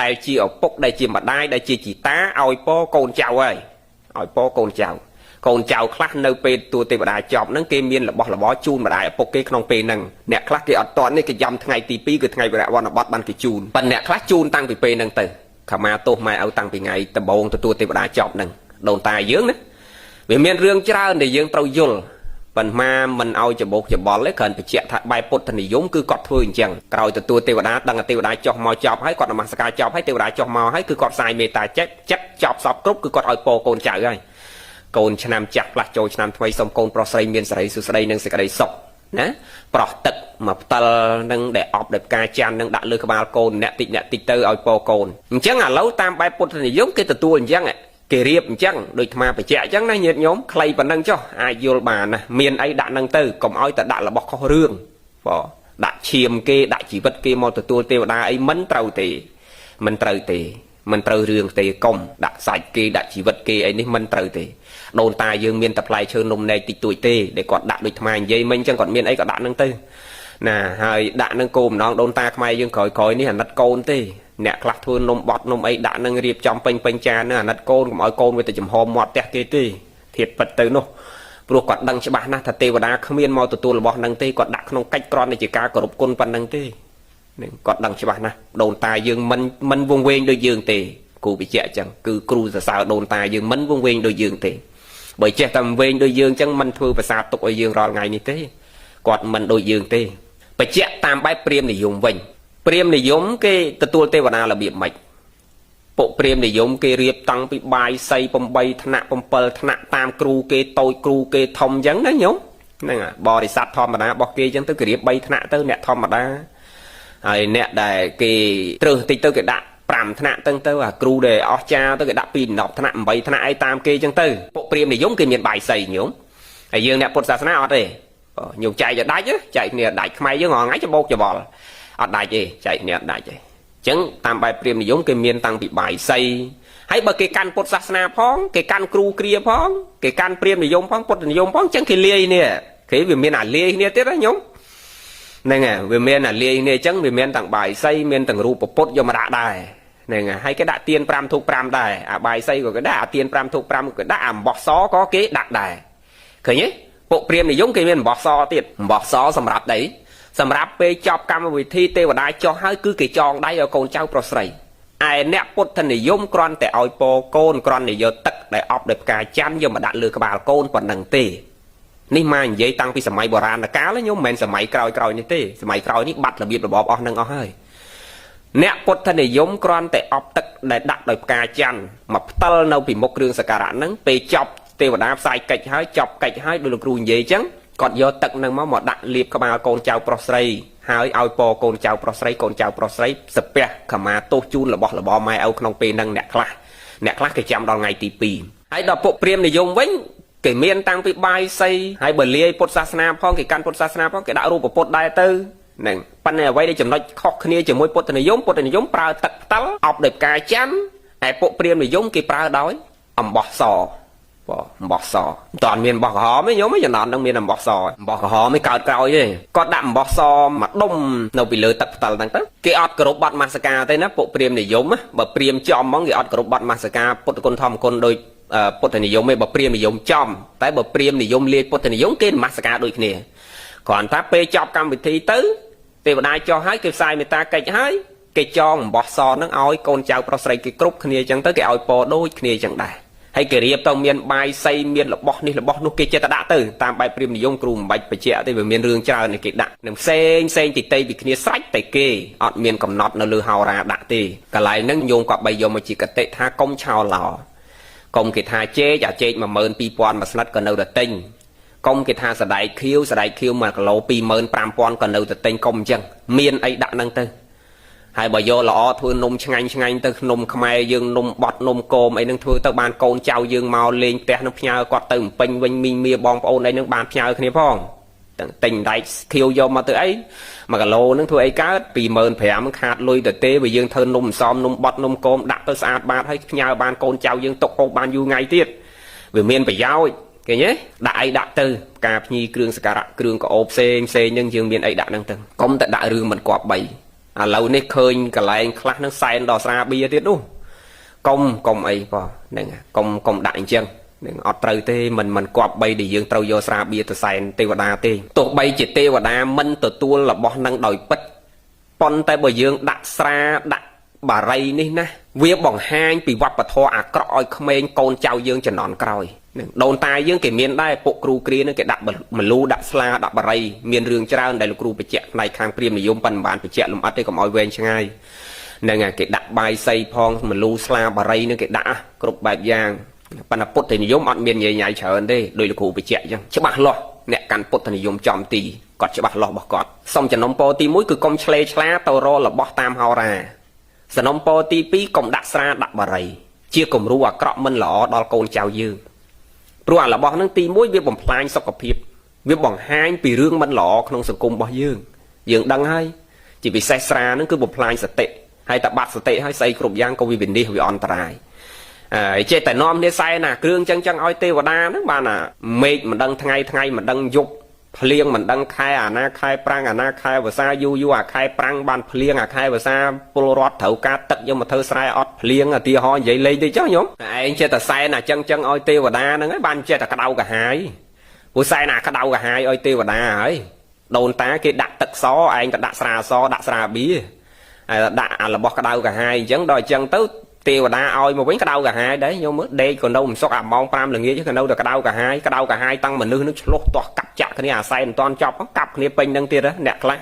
ដែលជាឪពុកដែលជាម្ដាយដែលជាជីតាឲ្យពរកូនចៅហើយឲ្យពរកូនចៅខ្លះនៅពេលតួទេវតាចប់ហ្នឹងគេមានរបស់របរជូនម្ដាយឪពុកគេក្នុងពេលហ្នឹងអ្នកខ្លះគេអត់តន់នេះគេយ៉ាំថ្ងៃទី2គឺថ្ងៃវិរៈវណ្ណបតបានគេជូនប៉ុន្តែអ្នកខ្លះជូនតាំងពីពេលហ្នឹងទៅខមាទោសម៉ែឪតាំងពីថ្ងៃដំបូងទទួលទេវតាចប់ហ្នឹងដូនតាយើងណាវាមានរឿងច្រើនដែលយើងត្រូវយល់ប៉ុន្តែមិនឲ្យច្បោកច្បល់ទេគ្រាន់បញ្ជាក់ថាបែបពុទ្ធនិយមគឺគាត់ធ្វើអញ្ចឹងក្រោយទទួលទេវតាដឹងថាទេវតាចុះមកចប់ហើយគាត់នមស្ការចប់ហើយទេវតាចុះមកហើយគឺគាត់ផ្សាយមេត្តាចិត្តចប់សពគ្រប់គឺគាត់ឲ្យពរកូនចៅហើយកូនឆ្នាំចាស់ផ្លាស់ចូលឆ្នាំថ្មីសូមកូនប្រុសស្រីមានសេរីសុស្ដីនិងសេចក្តីសុខណាប្រោះទឹកមកផ្តិលនឹងដែលអប់ដោយផ្កាច័ន្ទនឹងដាក់លើក្បាលកូនអ្នកតិចទៅឲ្យពរកូនអញ្ចឹងឥឡូវតាមបែបពុទ្ធនិយមគេទទួលអញ្ចឹងគេរៀបអញ្ចឹងដូចអាបច្ចៈអញ្ចឹងណាញាតិញោមខ្លីប៉ុណ្ណឹងចុះអាចយល់បានណាមានអីដាក់នឹងទៅកុំឲ្យតែដាក់របស់ខុសរឿងបងដាក់ឈាមគេដាក់ជីវិតគេមកទទួលទេវតាអីមិនត្រូវរឿងទេកុំដាក់សាច់គេដាក់ជីវិតគេអីនេះមិនត្រូវទេដូនតាយើងមានតែផ្លែឈើនំនែកតិចតួចទេដែលគាត់ដាក់ដូចថ្មនិយាយមិញអញ្ចឹងគាត់មានអីក៏ដាក់នឹងទៅណាហើយដាក់នឹងគោម្ដងដូនតាខ្មែរយើងក្រោយនេះអាណិតកូនទេអ្នកខ្លះធ្វើនំបត់នំអីដាក់នឹងរៀបចំពេញចានអាណិតកូនកុំឲ្យកូនវាទៅចំហមាត់ផ្ទះគេទេធៀបពិតទៅនោះព្រោះគាត់ដឹងច្បាស់ណាស់ថាទេវតាគ្មានមកទទួលរបស់នឹងទេគាត់ដាក់ក្នុងកិច្ចក្រន់ជាការគោរពគុណប៉ុណ្ណឹងទេនឹងគាត់ដឹងច្បាស់ណាស់ដូនតាយើងមិនវង្វេងដូចយើងទេគ្រូបញ្ជាក់អញ្ចឹងគឺគ្រូសរសើរដូនតាយើងមិនវង្វេងដូចយើងទេបើចេះតែវែងដូចយើងអញ្ចឹងមិនធ្វើប្រសាទទុកឲ្យយើងរាល់ថ្ងៃនេះទេគាត់មិនដូចយើងទេបញ្ជាក់តាមបែបព្រាហ្មណ៍និយមវិញព្រាហ្មណ៍និយមគេទទួលទេវតារបៀបម៉េចពួកព្រាហ្មណ៍និយមគេរៀបតាំងពីបាយសី8ថ្នាក់7ថ្នាក់តាមគ្រូគេតូចគ្រូគេធំអញ្ចឹងណាញោមហ្នឹងបរិស័ទធម្មតារបស់គេអញ្ចឹងទៅគេរៀប3ថ្នាក់ទៅអ្នកធម្មតាហើយអ្នកដែលគេត្រឹសតិចទៅគេដាក់5ថ្នាក់ទៅអាគ្រូដែលអស្ចារ្យទៅគេដាក់ពី10ថ្នាក់8ថ្នាក់អីតាមគេអញ្ចឹងទៅពួកព្រាហ្មណ៍និយមគេមានបាយសីញោមហើយយើងអ្នកពុទ្ធសាសនាអត់ទេញោមចែកឲ្យដាច់ចែកគ្នាដាច់ខ្មែរយើងថ្ងៃច្បោកច្បល់អត់ដាច់ទេចែកគ្នាអត់ដាច់ទេអញ្ចឹងតាមបែបព្រាហ្មណ៍និយមគេមានតាំងពីបាយសីហើយបើគេកាន់ពុទ្ធសាសនាផងគេកាន់គ្រូគ្រាផងគេកាន់ព្រាហ្មណ៍និយមផងពុទ្ធនិយមផងអញ្ចឹងគេលាយនេះគេវាមានអាលាយគ្នាទៀតណាញោមហ្នឹងហើយវាមានអាលាយនេះអញ្ចឹងវាមានទាំងបាយសីមានទាំងរូបពុទ្ធយកមកដាក់ដែរហ្នឹងហើយគេដាក់ទៀន5ធូប5ដែរអាបាយសីក៏គេដាក់អាទៀន5ធូប5ក៏ដាក់អាអំបោះសក៏គេដាក់ដែរឃើញទេពួកព្រាហ្មណ៍និយមគេមានអំបោះសទៀតអំបោះសសម្រាប់អីសម្រាប់ពេលចប់កម្មវិធីទេវតាចុះហើយគឺគេចងដៃឲ្យកូនចៅប្រុសស្រីឯអ្នកពុទ្ធនិយមគ្រាន់តែឲ្យពរកូនគ្រាន់តែយកទឹកដែលអប់ដោយផ្កាច័ន្ទយកមកដាក់លើក្បាលកូនប៉ុណ្ណឹងទេនេះមកនិយាយតាំងពីសម័យបុរាណកាលញោមមិនមែនសម័យក្រោយនេះទេសម័យក្រោយនេះបាត់របៀបរបបអស់នឹងអស់ហើយអ្នកពុទ្ធនិយមគ្រាន់តែអប់ទឹកដែលដាក់ដោយផ្កាច័ន្ទមកផ្តិលនៅពីមុខគ្រឿងសក្ការៈហ្នឹងពេលចប់ទេវតាផ្សាយកិច្ចហើយចប់កិច្ចហើយដោយលោកគ្រូនិយាយអញ្ចឹងគាត់យកទឹកហ្នឹងមកដាក់លាបក្បាលកូនចៅប្រុសស្រីហើយឲ្យពរកូនចៅប្រុសស្រីកូនចៅប្រុសស្រីសាពះខមាទោសជូនរបស់របរម៉ែឪក្នុងពេលហ្នឹងអ្នកខ្លះគេចាំដល់ថ្ងៃទី2ហើយដល់ពួកព្រាហ្មណ៍និយមវិញគេមានតាំងពីបាយសីហើយបើលាយពុទ្ធសាសនាផងគេកាន់ពុទ្ធសាសនាផងគេដាក់រូបពុទ្ធដែរទៅហ្នឹងប៉ុន្តែអ្វីដែលចំណុចខុសគ្នាជាមួយពុទ្ធនិយមប្រើទឹកផ្តិលអប់ដោយផ្កាច័ន្ទតែពួកព្រាហ្មណ៍និយមគេប្រើដោយអំបោះសអំបោះសមិនតាន់មានអំបោះក្រហមទេញោមចំណន់នឹងមានអំបោះសអំបោះក្រហមមិនកើតក្រោយទេគាត់ដាក់អំបោះសមកដុំនៅពីលើទឹកផ្តិលហ្នឹងទៅគេអត់គោរពបទមស្ការទេណាពួកព្រាហ្មណ៍និយមបើព្រាហ្មណ៍ចំហ្មងគេអត់គោរពបទមស្ការពុទ្ធគុណធម្មគុណដោយពុទ្ធនិយមទេបើព្រាហ្មណ៍និយមចំតែបើព្រាហ្មណ៍និយមលាយពុទ្ធនិយមគេនមស្ការដូចគ្នាគ្រាន់តែពេលចប់កម្មវិធីទៅទេវតាចុះហើយគេផ្សាយមេត្តាកិច្ចហើយគេចងអំបោះសហ្នឹងឲ្យកូនចៅប្រុសស្រីគេគ្រប់គ្នាអញ្ចឹងទៅគេឲ្យពរដូចគ្នាអញ្ចឹងដែរហើយគេរៀបទៅមានបាយសីមានរបស់នេះរបស់នោះគេចេះតែដាក់ទៅតាមបែបព្រាហ្មណ៍និយមគ្រូមិនបាច់បញ្ជាក់ទេវាមានរឿងច្រើនគេដាក់នឹងផ្សេងទីទីពីគ្នាស្រេចតែគេអត់មានកំណត់នៅលើហោរាដាក់ទេកន្លែងហ្នឹងញោមក៏បីយកមកជាកតិថាកុំឆោឡោ កុំគេថាជេកអាជេក 12000 មួយស្និតក៏នៅតែទិញកុំគេថាសដៃខៀវ1គីឡូ 25000 ក៏នៅតែទិញកុំអញ្ចឹងមានអីដាក់ហ្នឹងទៅហើយបើយកល្អធ្វើនំឆ្ងាញ់ទៅនំខ្មែរយើងនំបត់នំគោមអីហ្នឹងធ្វើទៅបានកូនចៅយើងមកលេងផ្ទះនឹងផ្ញើគាត់ទៅពេញវិញមីងមាបងប្អូនអីហ្នឹងបានផ្ញើគ្នាផងទិញដៃខៀវយកមកទៅអី1គីឡូហ្នឹងធ្វើអីកើត25000ខាតលុយទៅទេបើយើងធ្វើនំសំនំបត់នំគោមដាក់ទៅស្អាតបាតហើយផ្ញើបានកូនចៅយើងទុកហូបបានយូរថ្ងៃទៀតវាមានប្រយោជន៍ឃើញទេដាក់អីដាក់ទៅការភ្ញីគ្រឿងសក្ការៈគ្រឿងកោបផ្សេងហ្នឹងយើងមានអីដាក់ហ្នឹងទៅកុំតែដាក់រឿងមិនគប្បីឥឡូវនេះឃើញកន្លែងខ្លះហ្នឹងសែនដល់ស្រាបៀរទៀតនោះកុំអីបងហ្នឹងកុំដាក់អញ្ចឹងនឹងអត់ត្រូវទេមិនគប្បីដែលយើងត្រូវយកស្រាបៀរទៅសែនទេវតាទេទោះបីជាទេវតាមិនទទួលរបស់ហ្នឹងដោយពិតប៉ុន្តែបើយើងដាក់ស្រាដាក់បារីនេះណាវាបង្ហាញពីវប្បធម៌អាក្រក់ឲ្យក្មេងកូនចៅយើងជំនាន់ក្រោយនឹងដូនតាយើងគេមានដែរពុកគ្រូគ្រានឹងគេដាក់មលូដាក់ស្លាដាក់បារីមានរឿងច្រើនដែលលោកគ្រូបញ្ជាក់ផ្នែកខាងព្រាហ្មណ៍និយមប៉ុន្តែមិនបានបញ្ជាក់លម្អិតទេកុំឲ្យវែងឆ្ងាយហ្នឹងហើយគេដាក់បាយសីផងមលូស្លាបារីនឹងគេដាក់គ្រប់បែបយ៉ាងប៉ុន្តែពុទ្ធនិយមអត់មានញ៉ៃច្រើនទេដោយលោកគ្រូបញ្ជាក់អញ្ចឹងច្បាស់លាស់អ្នកកាន់ពុទ្ធនិយមចំទីគាត់ច្បាស់លាស់របស់គាត់សុំចំណុំពរទី1គឺកុំឆ្លេឆ្លាទៅរករបស់តាមហោរាសំណុំពរទី2កុំដាក់ស្រាដាក់បារីជាគំរូអាក្រក់មិនល្អដល់កូនចៅយើងព្រោះអារបស់ហ្នឹងទី1វាបំផ្លាញសុខភាពវាបង្ហាញពីរឿងមិនល្អក្នុងសង្គមរបស់យើងដឹងហើយជាពិសេសស្រាហ្នឹងគឺបំផ្លាញសតិហើយតែបាត់សតិហើយស្អីគ្រប់យ៉ាងក៏វាវិនិច្ឆ័យវាអន្តរាយចេះតែនាំគ្នាសែណាគ្រឿងចឹងឲ្យទេវតាហ្នឹងបានអាមេឃមិនដឹងថ្ងៃមិនដឹងយប់ភ្លៀងមិនដឹងខែអាណាខែប្រាំងអាណាខែវស្សាយូរអាខែប្រាំងបានភ្លៀងអាខែវស្សាពលរដ្ឋត្រូវការទឹកយកមកធ្វើស្រែអត់ភ្លៀងឧទាហរណ៍និយាយលេងទៅចុះញោមឯងចេះតែសែនអាចឹងឲ្យទេវតាហ្នឹងហើយបានចេះតែក្តៅកាហាយព្រោះសែនអាក្តៅកាហាយឲ្យទេវតាហើយដូនតាគេដាក់ទឹកសឯងក៏ដាក់ស្រាសដាក់ស្រាបៀហើយដាក់អារបស់ក្តៅកាហាយអញ្ចឹងដល់អញ្ចឹងទៅទេវតាឲ្យមកវិញក្តៅកាហាយដែរញោមមើលដេកក៏នៅមិនសុខអាម៉ោង5ល្ងាចក៏នៅតែក្តៅកាហាយតាំងមនុស្សនឹងឆ្លោះទាស់កាប់ចាក់គ្នាអាសែនមិនតាន់ចប់កាប់គ្នាពេញនឹងទៀតអ្នកខ្លះ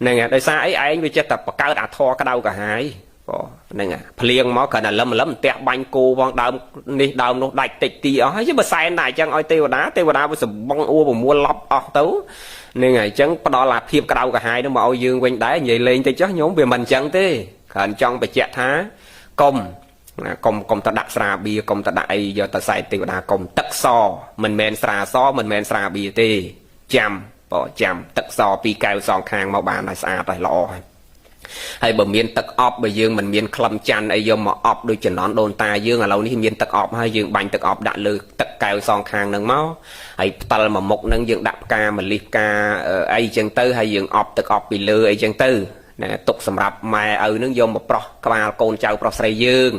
ហ្នឹងហើយដោយសារអីឯងវាចេះតែបង្កើតអាធរក្តៅកាហាយបងហ្នឹងហើយភ្លៀងមកគ្រាន់តែលឹមផ្ទះបាញ់គោផងដើមនេះដើមនោះដាច់តិចទីអស់ហើយបើសែនតែអញ្ចឹងឲ្យទេវតាវាសបងអួរប្រមូលឡប់អស់ទៅហ្នឹងហើយអញ្ចឹងផ្ដល់អាភាពក្តៅកាហាយនោះមកឲ្យយើងវិញដែរនិយាយលេងតិចចុះញោមវាមិនអញ្ចឹងទេគ្រាន់ចង់បញ្ជាក់ថាកុំទៅដាក់ស្រាបៀរកុំទៅដាក់អីយកទៅសែនទេវតាកុំទឹកសមិនមែនស្រាសមិនមែនស្រាបៀរទេចាំទឹកសពីរកែវសងខាងមកបានហើយស្អាតហើយល្អហើយបើមានទឹកអប់បើយើងមិនមានក្លឹមច័ន្ទអីយកមកអប់ដូចចំណន់ដូនតាយើងឥឡូវនេះមានទឹកអប់ហើយយើងបាញ់ទឹកអប់ដាក់លើទឹកកែវសងខាងហ្នឹងមកហើយផ្តិលមួយមុខហ្នឹងយើងដាក់ផ្កាម្លិះផ្កាអីចឹងទៅហើយយើងអប់ទឹកអប់ពីលើអីចឹងទៅណាទុកសម្រាប់ម៉ែឪនឹងយកមកប្រោះក្បាលកូនចៅប្រុសស្រីយើង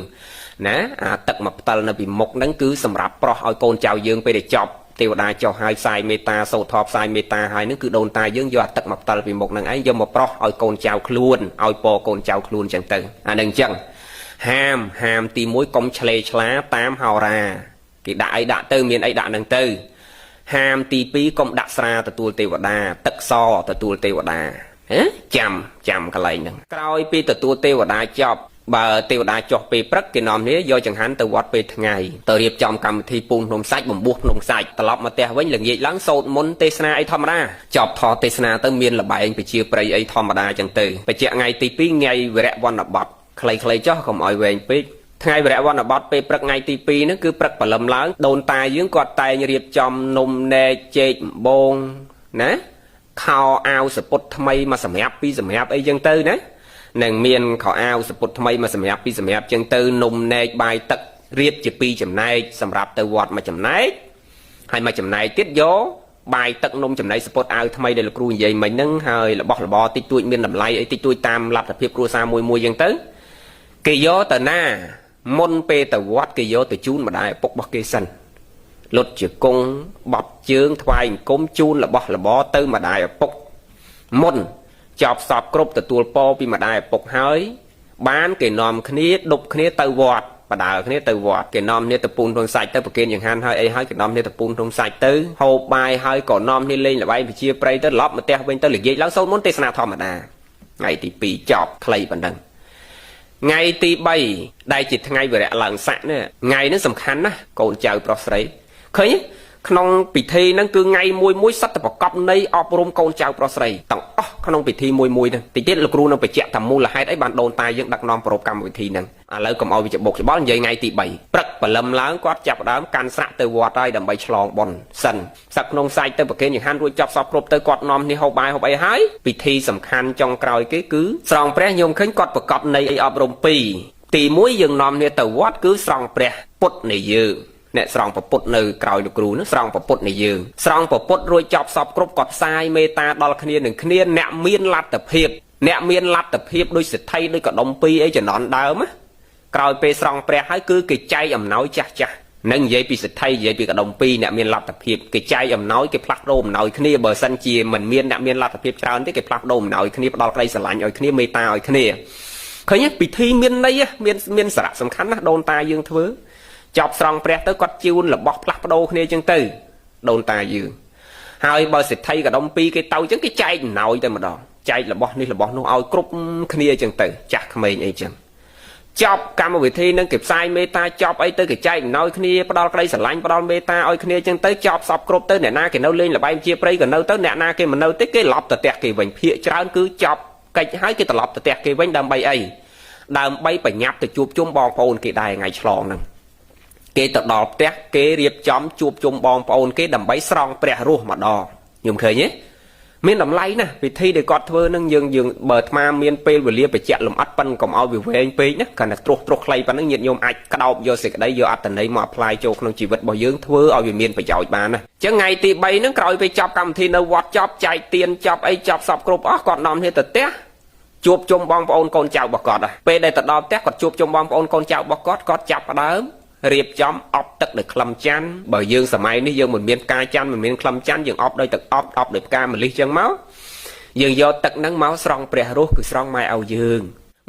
ណាអាទឹកមកផ្តិលនៅពីមុខហ្នឹងគឺសម្រាប់ប្រោះឲ្យកូនចៅយើងពេលដែលចប់ទេវតាចុះហើយផ្សាយមេត្តាសូត្រធម៌ផ្សាយមេត្តាហើយហ្នឹងគឺដូនតាយើងយកអាទឹកមកផ្តិលពីមុខហ្នឹងឯងយកមកប្រោះឲ្យកូនចៅខ្លួនឲ្យពរកូនចៅខ្លួនចឹងទៅអាហ្នឹងចឹងហាមទី1កុំឆ្លេឆ្លាតាមហោរាគេដាក់អីដាក់ទៅមានអីដាក់ហ្នឹងទៅហាមទី2កុំដាក់ស្រាទទួលទេវតាទឹកសទទួលទេវតាចាំកន្លែងហ្នឹងក្រោយពីទទួលទេវតាចប់បើទេវតាចុះពេលព្រឹកគេនាំគ្នាយកចង្ហាន់ទៅវត្តពេលថ្ងៃទៅរៀបចំកម្មវិធីពូនភ្នំសាច់បំពោះភ្នំសាច់ត្រឡប់មកផ្ទះវិញល្ងាចឡើងសូត្រមន្តទេសនាអីធម្មតាចប់ថតទេសនាទៅមានលបែងពជាព្រៃអីធម្មតាចឹងទៅបច្ចៈថ្ងៃទី2ថ្ងៃវិរៈវណ្ណបតខ្លីៗចុះកុំឲ្យវែងពេកថ្ងៃវិរៈវណ្ណបតពេលព្រឹកថ្ងៃទី2ហ្នឹងគឺព្រឹកព្រលឹមឡើងដូនតាយើងគាត់តែងរៀបចំនំនែកចេកអំបូងណាខោអាវសពុតថ្មីមកសម្រាប់ពីសម្រាប់អីចឹងទៅណានឹងមានខោអាវសពុតថ្មីមកសម្រាប់ពីសម្រាប់ចឹងទៅនំនែកបាយទឹករៀបជា2ចំណែកសម្រាប់ទៅវត្តមួយចំណែកហើយមួយចំណែកទៀតយកបាយទឹកនំចំណែកសពុតអាវថ្មីដែលលោកគ្រូនិយាយមិញហ្នឹងហើយរបស់របរតិចតួចមានតម្លៃអីតិចតួចតាមលទ្ធភាពគ្រួសារមួយចឹងទៅគេយកទៅណាមុនពេលទៅវត្តគេយកទៅជូនម្ដាយឪពុករបស់គេសិនលុតជាគង់បត់ជើងថ្វាយអង្គមជូនរបស់របរទៅម្ដាយឪពុកមុនចប់សពគ្រប់ទទួលពរពីម្ដាយឪពុកហើយបានគេនាំគ្នាដប់គ្នាទៅវត្តបដើគ្នាទៅវត្តគេនាំគ្នាទៅពូនក្នុងសាច់ទៅប្រគេនចង្ហាន់ហើយអីហើយគេនាំគ្នាទៅពូនក្នុងសាច់ទៅហូបបាយហើយក៏នាំគ្នាលេងល្បែងពជាព្រៃទៅឡប់មកផ្ទះវិញទៅល្ងាចឡើងសូត្រមន្តទេសនាធម្មតាថ្ងៃទី2ចប់ខ្លីប៉ុណ្ណឹង ngày tí bay đây chỉ ngày về lại làng sạn nè ngày nó sầm khăn á cậu chào pro sấy khơi không bị thi nó cứ ngay môi sắt tập cọp này ọp rôm cậu chào pro sấy tặng không bị thi môi nè tí tiết lục ru nó bị chẹt thầm mua là hai đấy bạn đồn tai dân đặc non pro cam bị thi nè lấy cầm ao bị chụp bột thì bó vậy ngày tí bảy bật và lâm láng quát chập đám can sạ từ vọt đây đầm bay chlong bòn sần sặc nông sai từ bậc kia những han ruồi chọc sọp rộp từ quạt nòm thì hậu bài hái bị thi sầm khăn trong còi cái cứ sòng pre nhôm khánh quạt bậc cọp này ọp rôm piตีมุ้ยยังนอมเนี่ยแต่วัดคือสรองเปรย์ปุดในยืงเนี่ยสรองปปุดในกลอยดูกรูนะสรองปปุดในยืงสรองปปุดรวยจอบสอบกรุบกอดทรายเมตาดอลคเนียหนึ่งคเนียเนเมียนลัดแต่เพียบเนเมียนลัดแต่เพียบด้วยสิทธิ์ไทยด้วยกับดมปีไอ้จะนอนดาวมะกลอยไปสรองเปรย์ให้คือกิจใจอ่ำน้อยจ้ะนั่งยัยปีสิทธิ์ไทยยัยปีกับดมปีเนเมียนลัดแต่เพียบกิจใจอ่ำน้อยกิพลักโดมน้อยคเนียเบอร์ซันเจียเหมือนเมียนเนเมียนลัดแต่เพียบชาวนี่กิพลักโดมน้อยคเนียดอลไกลสลายน้อยคเนียเมตาน้อยคเนียเคยเนี่ยปีที่เมียนในเมียนสระสำคัญนะโดนตายืงเถื่อจอบสรองเปรย์ตัวกอดจิวหรือบอกพลักโดเนี่ยจังตื่โดนตายืงหายบอสิทธิ์ไทยกับดมปีcái tàuจังcáiใจหน่อยแต่มาดองใจหรือบอกนี่หรือบอกนู้เอากรุ๊ปเนี่ยจังตื่จักเมย์ไอ้จังจอบการวิธีนั่งเก็บทรายเมตาจอบไอ้ตัวcáiใจหน่อยเนี่ยปลอดไกลสลายปลอดเมตาไอ้เนี่ยจังตื่จอบสอบกรุ๊ปตื่เนี่ยนาเกี่ยนเล่นหรือใบเชียร์ไปกับเนื้อตื่เนี่ยนาเกี่ยมันเนื้อตื่เกี่ยหลับแต่เกี่ยวันเพียจ้าคือจอบcái hái cáiตลอดแต่เกี่ยวันดำใบไอ้ดำใบไปยับแต่จูบจุ่มบองปอนกี่ได้ไงฉลองนั่งเกตดอกเตะเกเรียบจอมจูบจุ่มบองปอนเกดำใบสรองเปรี้ยรู้มาดอยุ่งเคยเนี่ยมีดำไรนะวิธีเด็กกอดเธอนั่งยืงเบิดมาเมียนเปลวิเลียไปเจาะลมอัดปันกอมเอาวิเวงไปเนี่ยขณะตรกใครปันนั่งเงียบยมอัดกระดาโยสิกได้โยอัดแต่ไหนมาพลายโจขนมจีบบ่ยืงเธอเอาวิเมียนไปเจาะบ้านนะจะไงตีใบนั่งกลอยไปจับกำทีนวัดจับใจเตียนจับไอจับสับกรุบกอดนอมเฮตเตะจูบจมบองปอนคนเจ้าบอกกอดไปได้ตัดดอกแตกกอดจูบจมบองปอนคนเจ้าบอกกอดจับเดิมเรียบจอมออบตักเด็กคลำจันบ่ยืงสมัยนี้ยืงเหมือนเมียนกาจันเหมือนเมียนคลำจันยืงออบโดยตักออบเด็กกาเหมือนลิจังเมายืงโยตักนั่งเมาสรองเปรี้ยรู้คือสรองไม่เอายืง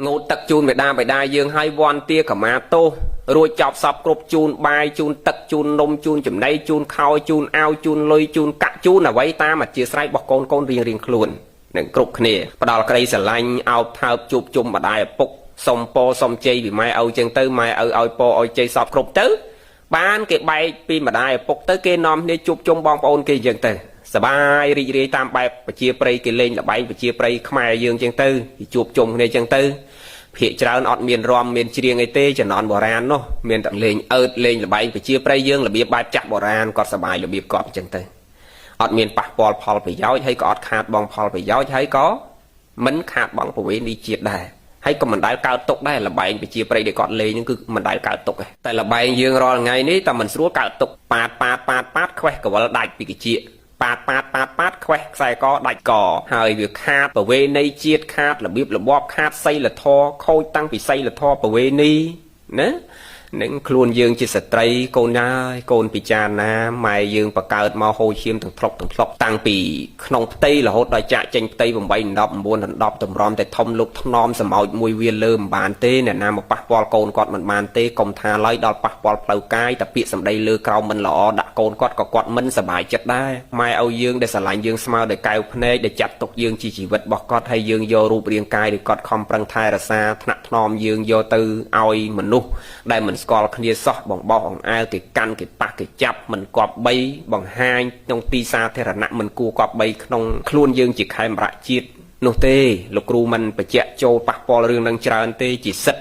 งูตักจูนไปได้ยืงให้วอนเตี้ยกับมาโตรวยจับสับกรุบจูนใบจูนตักจูนนมจูนจุ่มในจูนข้าวจูนเอาจูนลอยจูนกะจูนเอาไว้ตามาเจียไซบอกโกนเรียงคลุนหนึ่งกรุบเนี่ยปลาไกรสลังเอาเท้าจูบจุ่มมาได้ปุกสมโปสมเจย์ไม่เอาจังเตอร์ไม่เอาโปเอาเจย์สอบกรุบเตอร์บ้านเก็บใบปีมาได้ปุกเตอร์เกนอมเนี่ยจูบจุ่มบองปอนเกย์จังเตอร์สบายรีตามใบปะเชียปรย์เกเลนละใบปะเชียปรย์ขมายยืงจังเตอร์จูบจุ่มเนี่ยจังเตอร์เพียจราอดเมียนรอมเมียนเชียงไอเต้จะนอนโบราณเนาะเมียนตัดเลงเลงละใบปะเชียปรย์ยืงละเบียบใบจับโบราณก็สบายละเบียบกอบจังเตอร์อดเมียนปะปอลพอลไปย้อยให้ก็อดขาดบองพอลไปย้อยให้ก็มันขาดบางประเวณีเจียดได้ให้ก็มันได้การตกได้ละใบไปเจียไปเด็กกอดเลยนี่คือมันได้การตกแต่ละใบยืงรอไงนี่แต่มันสู้การตกปาดแควกับว่าได้ปีกเจียปาดแควใส่ก็ได้ก่อหายviệcขาดประเวณีเจียดขาดละบีบละบอบขาดใส่ละทอโคตั้งปีใส่ละทอประเวณีนะนึ่งครูนยืงจิตสตรีโกนได้โกนปิจานะไม่ยืงประกาศมาโฮเชียมถึงทลกตั้งปีขนมตีละโหดได้จะเจงตีบ่มใบดับบนดับตุ่มร้อมแต่ทอมลุกทนอมสมอยมวยเวียนเริ่มบานเต้เนี่ยนามปะปอลโกนกอดมันบานเต้กลมทาไล่ดอลปะปอลเปล่ากายแต่ปีสำได้เลือกเรามันหล่อดักโกนกอดกอดมันสบายจัดได้ไม่เอายืงได้สลายยืงสมาได้กายพเนได้จัดตกยืงชีวิตบอกกอดให้ยืงโยรูปเรียงกายได้กอดคอมปรังไทยรสาถนัดนอมยืงโยตือเอาเหมือนนุได้เหมือนสกอลเนียซอบองอาเกกันเกปากเกจับมันกอบใบบองหายนงตีซาเทระนะมันกูกอบใบนงคล้วนยืงจิตไข่มระจิตโนเตลูกครูมันไปเจาะโจปะปอลเรื่องดังจานเตจิตสัต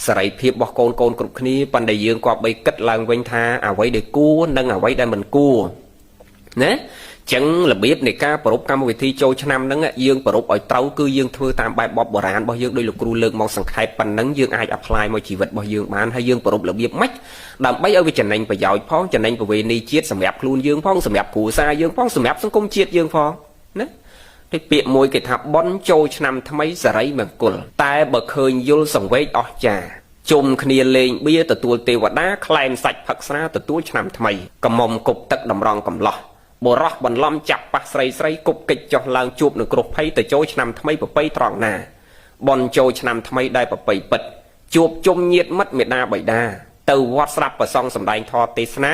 สลายเพียบบอกโกนกรุบนี้ปันได้ยืงกอบใบกัดลางเวงทาเอาไว้ได้กู้นั่งเอาไว้ได้มันกู้นะจังระเบียบในการประรบกรรมวิธีโจชนำนั่งยืงประรบอ่อยเต้าคือยืงเธอตามใบบอบโบราณบ่ยืงโดยลูกครูเลิกมองสังขารปันนั่งยืงอายอัพลายมาชีวิตบ่ยืงมันให้ยืงประรบระเบียบมัดดำใบเอาไปจันนังไปย่อยพ้องจันนังไปเวนีเชียดสำหรับครูยืงพ้องสำหรับกูซายืงพ้องสำหรับสังคมเชียดยืงพ้องนะได้เปียมวยกิทับบอนโจชนำทำไมสลายเหมือนกุลแต่บ่เคยยุลสังเวชออกจ่าจุ่มคเนียเลงเบี้ยตัวเทวดาคลายสัจผักษาตัวชนำทำไมกระมอมกบตักดำรองกำลอบรักบันล้อมจับปะใส่กบกิจจอลางจูบหนึ่งกรุบให้แต่โจชนำทำไมปะไปตรองนาบอลโจชนำทำไมได้ปะไปปิดจูบจมเงียดมัดเมดาใบดาเตอวัดสับปะซองสำได้ทอติสนะ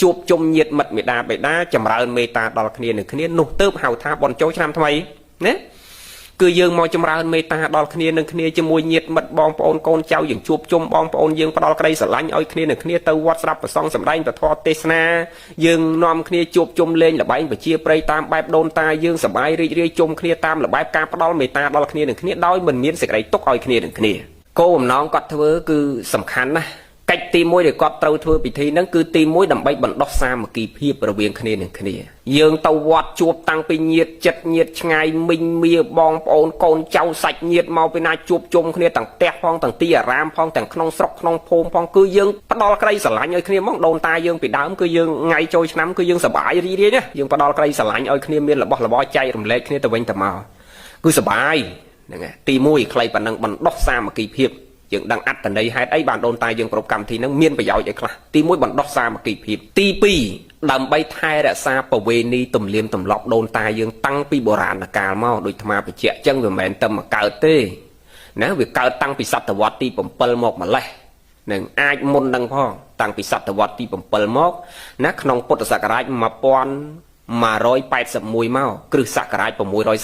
จูบจมเงียดมัดเมดาใบดาจำราเมตาดอลคเนียหนึ่งคเนียนุ่เติบเห่าท่าบอลโจชนำทำไมเนี่ย គឺយើងមកចម្រើនមេត្តាដល់គ្នានឹងគ្នាជាមួយញាតិមិត្តបងប្អូនកូនចៅយើងជួបជុំបងប្អូនយើងផ្ដល់ក្តីស្រឡាញ់ឲ្យគ្នានឹងគ្នាទៅវត្តស្ដាប់ប្រសងសម្ដែងពធទេសនាយើងនាំគ្នាជួបជុំលេងល្បែងប្រជាប្រិយតាមបែបដូនតាយើងសប្បាយរីករាយជុំគ្នាតាមល្បែបការផ្ដល់មេត្តាដល់គ្នានឹងគ្នាដោយមិនមានសេចក្តីទុក្ខឲ្យគ្នានឹងគ្នាគោលបំណងគាត់ធ្វើគឺសំខាន់ណាស់កិច្ចទី1ដែលគាត់ត្រូវធ្វើពិធីហ្នឹងគឺទី1ដើម្បីបណ្ដោះសាមគ្គីភាពរវាងគ្នានឹងគ្នាយើងទៅវត្តជួបតាំងពីញាតិចិត្តញាតិឆ្ងាយមីងមាបងប្អូនកូនចៅសាច់ញាតិមកពីណាជួបជុំគ្នាទាំងផ្ទះផងទាំងទីអារាមផងទាំងក្នុងស្រុកក្នុងភូមិផងគឺយើងផ្ដល់ក្តីស្រឡាញ់ឲ្យគ្នាហ្មងដូនតាយើងពីដើមគឺយើងថ្ងៃចូលឆ្នាំគឺយើងសប្បាយរីករាយណាយើងផ្ដល់ក្តីស្រឡាញ់ឲ្យគ្នាមានរបស់របរចែករំលែកគ្នាទៅវិញទៅមកគឺសប្បាយហ្នឹងហើយទី1ខ្លីប៉ុណ្ណឹងបណ្ដោះសាមគ្គីភាពយើងដឹងអត្តន័យហេតុអីបានដូនតាយើងគ្រប់កម្មវិធីហ្នឹងមានប្រយោជន៍អីខ្លះទី1បណ្ដោះសាមគ្គីភាពទី2ដើម្បីថែរក្សាប្រវេណីទំនៀមទម្លាប់ដូនតាយើងតាំងពីបុរាណកាលមកដូចអាត្មាបញ្ជាក់អញ្ចឹងវាមិនមែនតែមកកើតទេណាវាកើតតាំងពីសតវត្សទី7មកម្លេះនឹងអាចមុននឹងផងតាំងពីសតវត្សទី7មកណាក្នុងពុទ្ធសករាជ1181មកគ្រិស្តសករាជ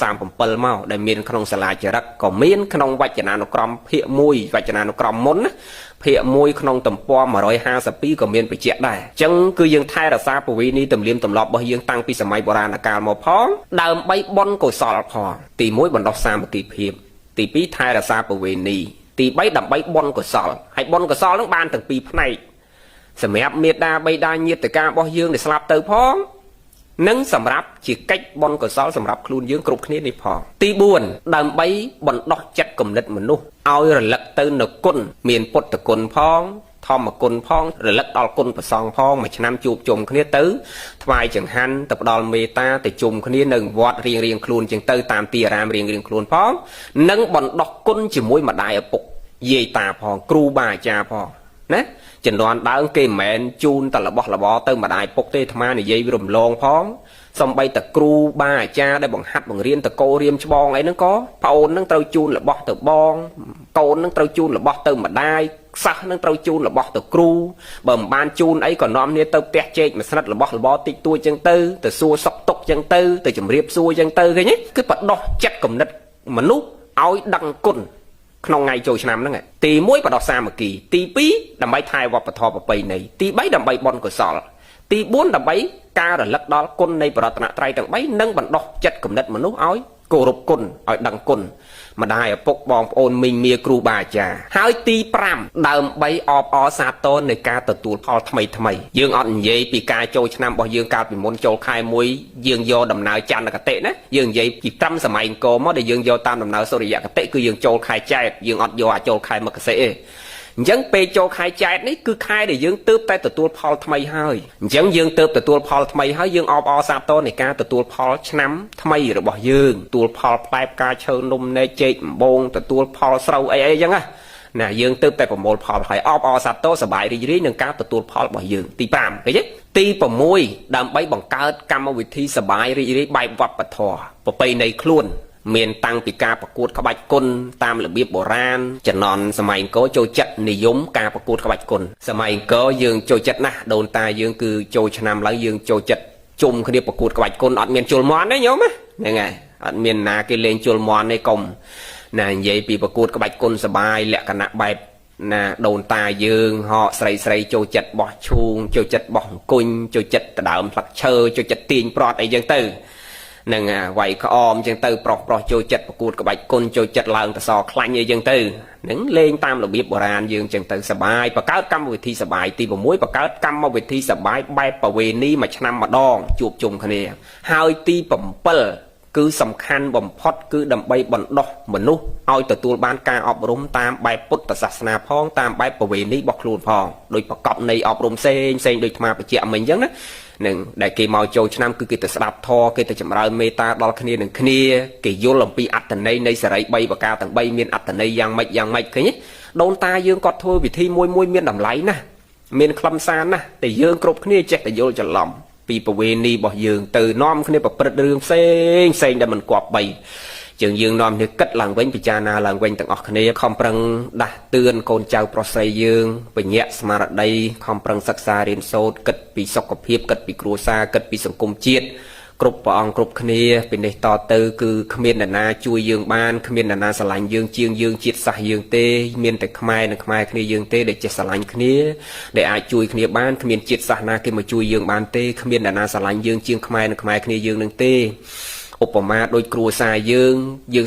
637មកដែលមានក្នុងសាលាចរិតក៏មានក្នុងវចនានុក្រមភាគ1វចនានុក្រមមុនណាភាគ1ក្នុងទំព័រ152ក៏មានបញ្ជាក់ដែរអញ្ចឹងគឺយើងថែរក្សាប្រវេណីទំនៀមទម្លាប់របស់យើងតាំងពីសម័យបុរាណកាលមកផងដើម្បីបុណ្យកុសលផងទី1បណ្ដោះសាមគ្គីភាពទី2ថែរក្សាប្រវេណីទី3ដើម្បីបុណ្យកុសលហើយបុណ្យកុសលនឹងបានទាំងពីរផ្នែកសម្រាប់មេត្តាបិតាញាតិការបស់យើងដែលស្លាប់ទៅផងនិងសម្រាប់ជាកិច្ចបុណ្យកុសលសម្រាប់ខ្លួនយើងគ្រប់គ្នានេះផងទី4ដើម្បីបណ្ដោះចិត្តគំនិតមនុស្សឲ្យរលឹកទៅនៅគុណមានពុទ្ធគុណផងធម្មគុណផងរលឹកដល់គុណប្រសងផងមួយឆ្នាំជួបជុំគ្នាទៅថ្វាយចង្ហាន់ទៅផ្ដល់មេត្តាទៅជុំគ្នានៅវត្តរៀងខ្លួនចឹងទៅតាមទីអារាមរៀងខ្លួនផងនិងបណ្ដោះគុណជាមួយម្ដាយឪពុកយាយតាផងគ្រូបាអាចារ្យផងណាចំនួនដើមគេមិនមែនជូនតែរបស់របរទៅម្ដាយពុកទេអាត្មានិយាយរំលងផងសំបីតគ្រូបាអាចារ្យដែលបង្ហាត់បង្រៀនតកោរៀមច្បងអីហ្នឹងក៏ប្អូនហ្នឹងត្រូវជូនរបស់ទៅបងកូនហ្នឹងត្រូវជូនរបស់ទៅម្ដាយសិស្សហ្នឹងត្រូវជូនរបស់ទៅគ្រូបើមិនបានជូនអីក៏នាំគ្នាទៅផ្ទះជែកមួយស្និតរបស់របរតិចតួចចឹងទៅសួរសុខទុក្ខចឹងទៅជម្រាបសួរចឹងទៅឃើញទេគឺបដោះចិត្តគំនិតមនុស្សឲ្យដឹងគុណក្នុងថ្ងៃចូលឆ្នាំហ្នឹងទី1បដោះសាមគ្គីទី2ដើម្បីថែវប្បធម៌ប្រពៃណីទី3ដើម្បីបុណ្យកុសលទី4ដើម្បីការរលឹកដល់គុណនៃបរតនត្រ័យទាំង3និងបណ្ដោះចិត្តគំនិតមនុស្សឲ្យគោរពគុណឲ្យដឹងគុណម្ដាយឪពុកបងប្អូនមីងមាគ្រូបាអាចារ្យហើយទី5ដើម្បីអបអរសាទរនៃការទទួលផលថ្មីយើងអត់និយាយពីការចូលឆ្នាំរបស់យើងកាលពីមុនចូលខែ1យើងយកដំណើរចន្ទគតិណាយើងនិយាយពីត្រឹមសម័យអង្គរមកដែលយើងយកតាមដំណើរសូរិយគតិគឺយើងចូលខែចែកយើងអត់យកចូលខែមករាទេអញ្ចឹងពេលចូលខែចែកនេះគឺខែដែលយើងទើបតែទទួលផលថ្មីហើយអញ្ចឹងយើងទើបទទួលផលថ្មីហើយយើងអបអរសាទរនៃការទទួលផលឆ្នាំថ្មីរបស់យើងទទួលផលផ្លែផ្កាឈើនំនែកចេកអំបូងទទួលផលស្រូវអីអញ្ចឹងណាយើងទើបតែប្រមូលផលហើយអបអរសាទរសប្បាយរីករាយនឹងការទទួលផលរបស់យើងទី5ឃើញទេទី6ដើម្បីបង្កើតកម្មវិធីសប្បាយរីករាយបែបវប្បធម៌ប្រពៃណីខ្លួនមានតាំងពីការប្រកួតក្បាច់គុណតាមរបៀបបុរាណជំនាន់សម័យអង្គរចូលចិត្តនិយមការប្រកួតក្បាច់គុណសម័យអង្គរយើងចូលចិត្តណាស់ដូនតាយើងគឺចូលឆ្នាំឡើងយើងចូលចិត្តជុំគ្នាប្រកួតក្បាច់គុណអត់មានជុលមន់ទេញោមហ្នឹងហើយអត់មានណាគេលេងជុលមន់ទេកុំណានិយាយពីប្រកួតក្បាច់គុណសបាយលក្ខណៈបែបណាដូនតាយើងហកស្រីចូលចិត្តបោះឈូងចូលចិត្តបោះអង្គុញចូលចិត្តដដើមផ្លាក់ឈើចូលចិត្តទាញប្រត់អីចឹងទៅនឹងវាយក្អមចឹងទៅប្រុសចូលចិត្តប្រកួតក្បាច់គុណចូលចិត្តឡើងតសខ្លាញ់អីចឹងទៅនឹងលេងតាមរបៀបបុរាណយើងចឹងទៅសបាយបង្កើតកម្មវិធីសបាយទី6បង្កើតកម្មវិធីសបាយបែបប្រវេណីមួយឆ្នាំម្ដងជួបជុំគ្នាហើយទី7គឺសំខាន់បំផុតគឺដើម្បីបណ្ដោះមនុស្សឲ្យទទួលបានការអប់រំតាមបែបពុទ្ធសាសនាផងតាមបែបប្រវេណីរបស់ខ្លួនផងដោយប្រកបនៃអប់រំផ្សេងដូចអាត្មាបញ្ជាក់មិញអញ្ចឹងណានឹងដែលគេមកចូលឆ្នាំគឺគេទៅស្ដាប់ធម៌គេទៅចម្រើនមេត្តាដល់គ្នានឹងគ្នាគេយល់អំពីអត្ថន័យនៃសេរី3ប្រការទាំង3មានអត្ថន័យយ៉ាងម៉េចឃើញទេដូនតាយើងគាត់ធ្វើវិធីមួយមានតម្លៃណាស់មានខ្លឹមសារណាស់តែយើងគ្រប់គ្នាចេះតែយល់ច្រឡំពីប្រវេណីរបស់យើងទៅនាំគ្នាប្រព្រឹត្តរឿងផ្សេងដែលមិនគប្បីជាងយើងនាំគ្នាគិតឡើងវិញពិចារណាឡើងវិញទាំងអស់គ្នាខំប្រឹងដាស់តឿនកូនចៅប្រុសស្រីយើងបញ្ញាក់ស្មារតីខំប្រឹងសិក្សារៀនសូត្រគិតពីសុខភាពគិតពីគ្រួសារគិតពីសង្គមជាតិ គ្រប់ព្រះអង្គគ្រប់គ្នាពីនេះតទៅគឺគ្មានអ្នកណាជួយយើងបានគ្មានអ្នកណាស្រឡាញ់យើងជាងយើងជាតិសាសន៍យើងទេមានតែខ្មែរនិងខ្មែរគ្នាយើងទេដែលចេះស្រឡាញ់គ្នាដែលអាចជួយគ្នាបានគ្មានជាតិសាសន៍ណាគេមកជួយយើងបានទេគ្មានអ្នកណាស្រឡាញ់យើងជាងខ្មែរនិងខ្មែរគ្នាយើងនឹងទេឧបមាដូចគ្រួសារយើង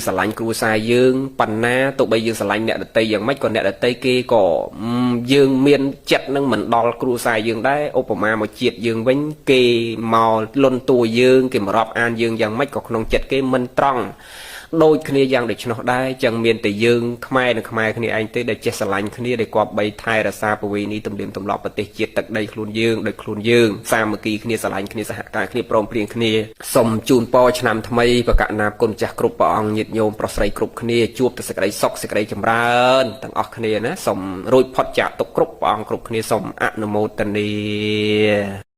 ស្រឡាញ់គ្រួសារយើងប៉ុណ្ណាទោះបីយើងស្រឡាញ់អ្នកដតីយ៉ាងម៉េចក៏អ្នកដតីគេក៏យើងមានចិត្តនឹងមិនដល់គ្រួសារយើងដែរឧបមាមកជាតិយើងវិញគេមកលន់តួយើងគេមករាប់អានយើងយ៉ាងម៉េចក៏ក្នុងចិត្តគេមិនត្រង់ដូចគ្នាយ៉ាងដូច្នោះដែរចឹងមានតែយើងខ្មែរនិងខ្មែរគ្នាឯងទេដែលចេះស្រឡាញ់គ្នាដែលគប្បីថែរក្សាប្រវេណីទំនៀមទម្លាប់ប្រទេសជាតិទឹកដីខ្លួនយើងដោយខ្លួនយើងសាមគ្គីគ្នាស្រឡាញ់គ្នាសហការគ្នាព្រមព្រៀងគ្នាសូមជូនពរឆ្នាំថ្មីប្រកាសណាគុណចាស់គ្រប់ព្រះអង្គញាតិញោមប្រុសស្រីគ្រប់គ្នាជួបតែសេចក្តីសុខសេចក្តីចម្រើនទាំងអស់គ្នាណាសូមរួចផុតจากទុក្ខគ្រប់ព្រះអង្គគ្រប់គ្នាសូមអនុមោទនា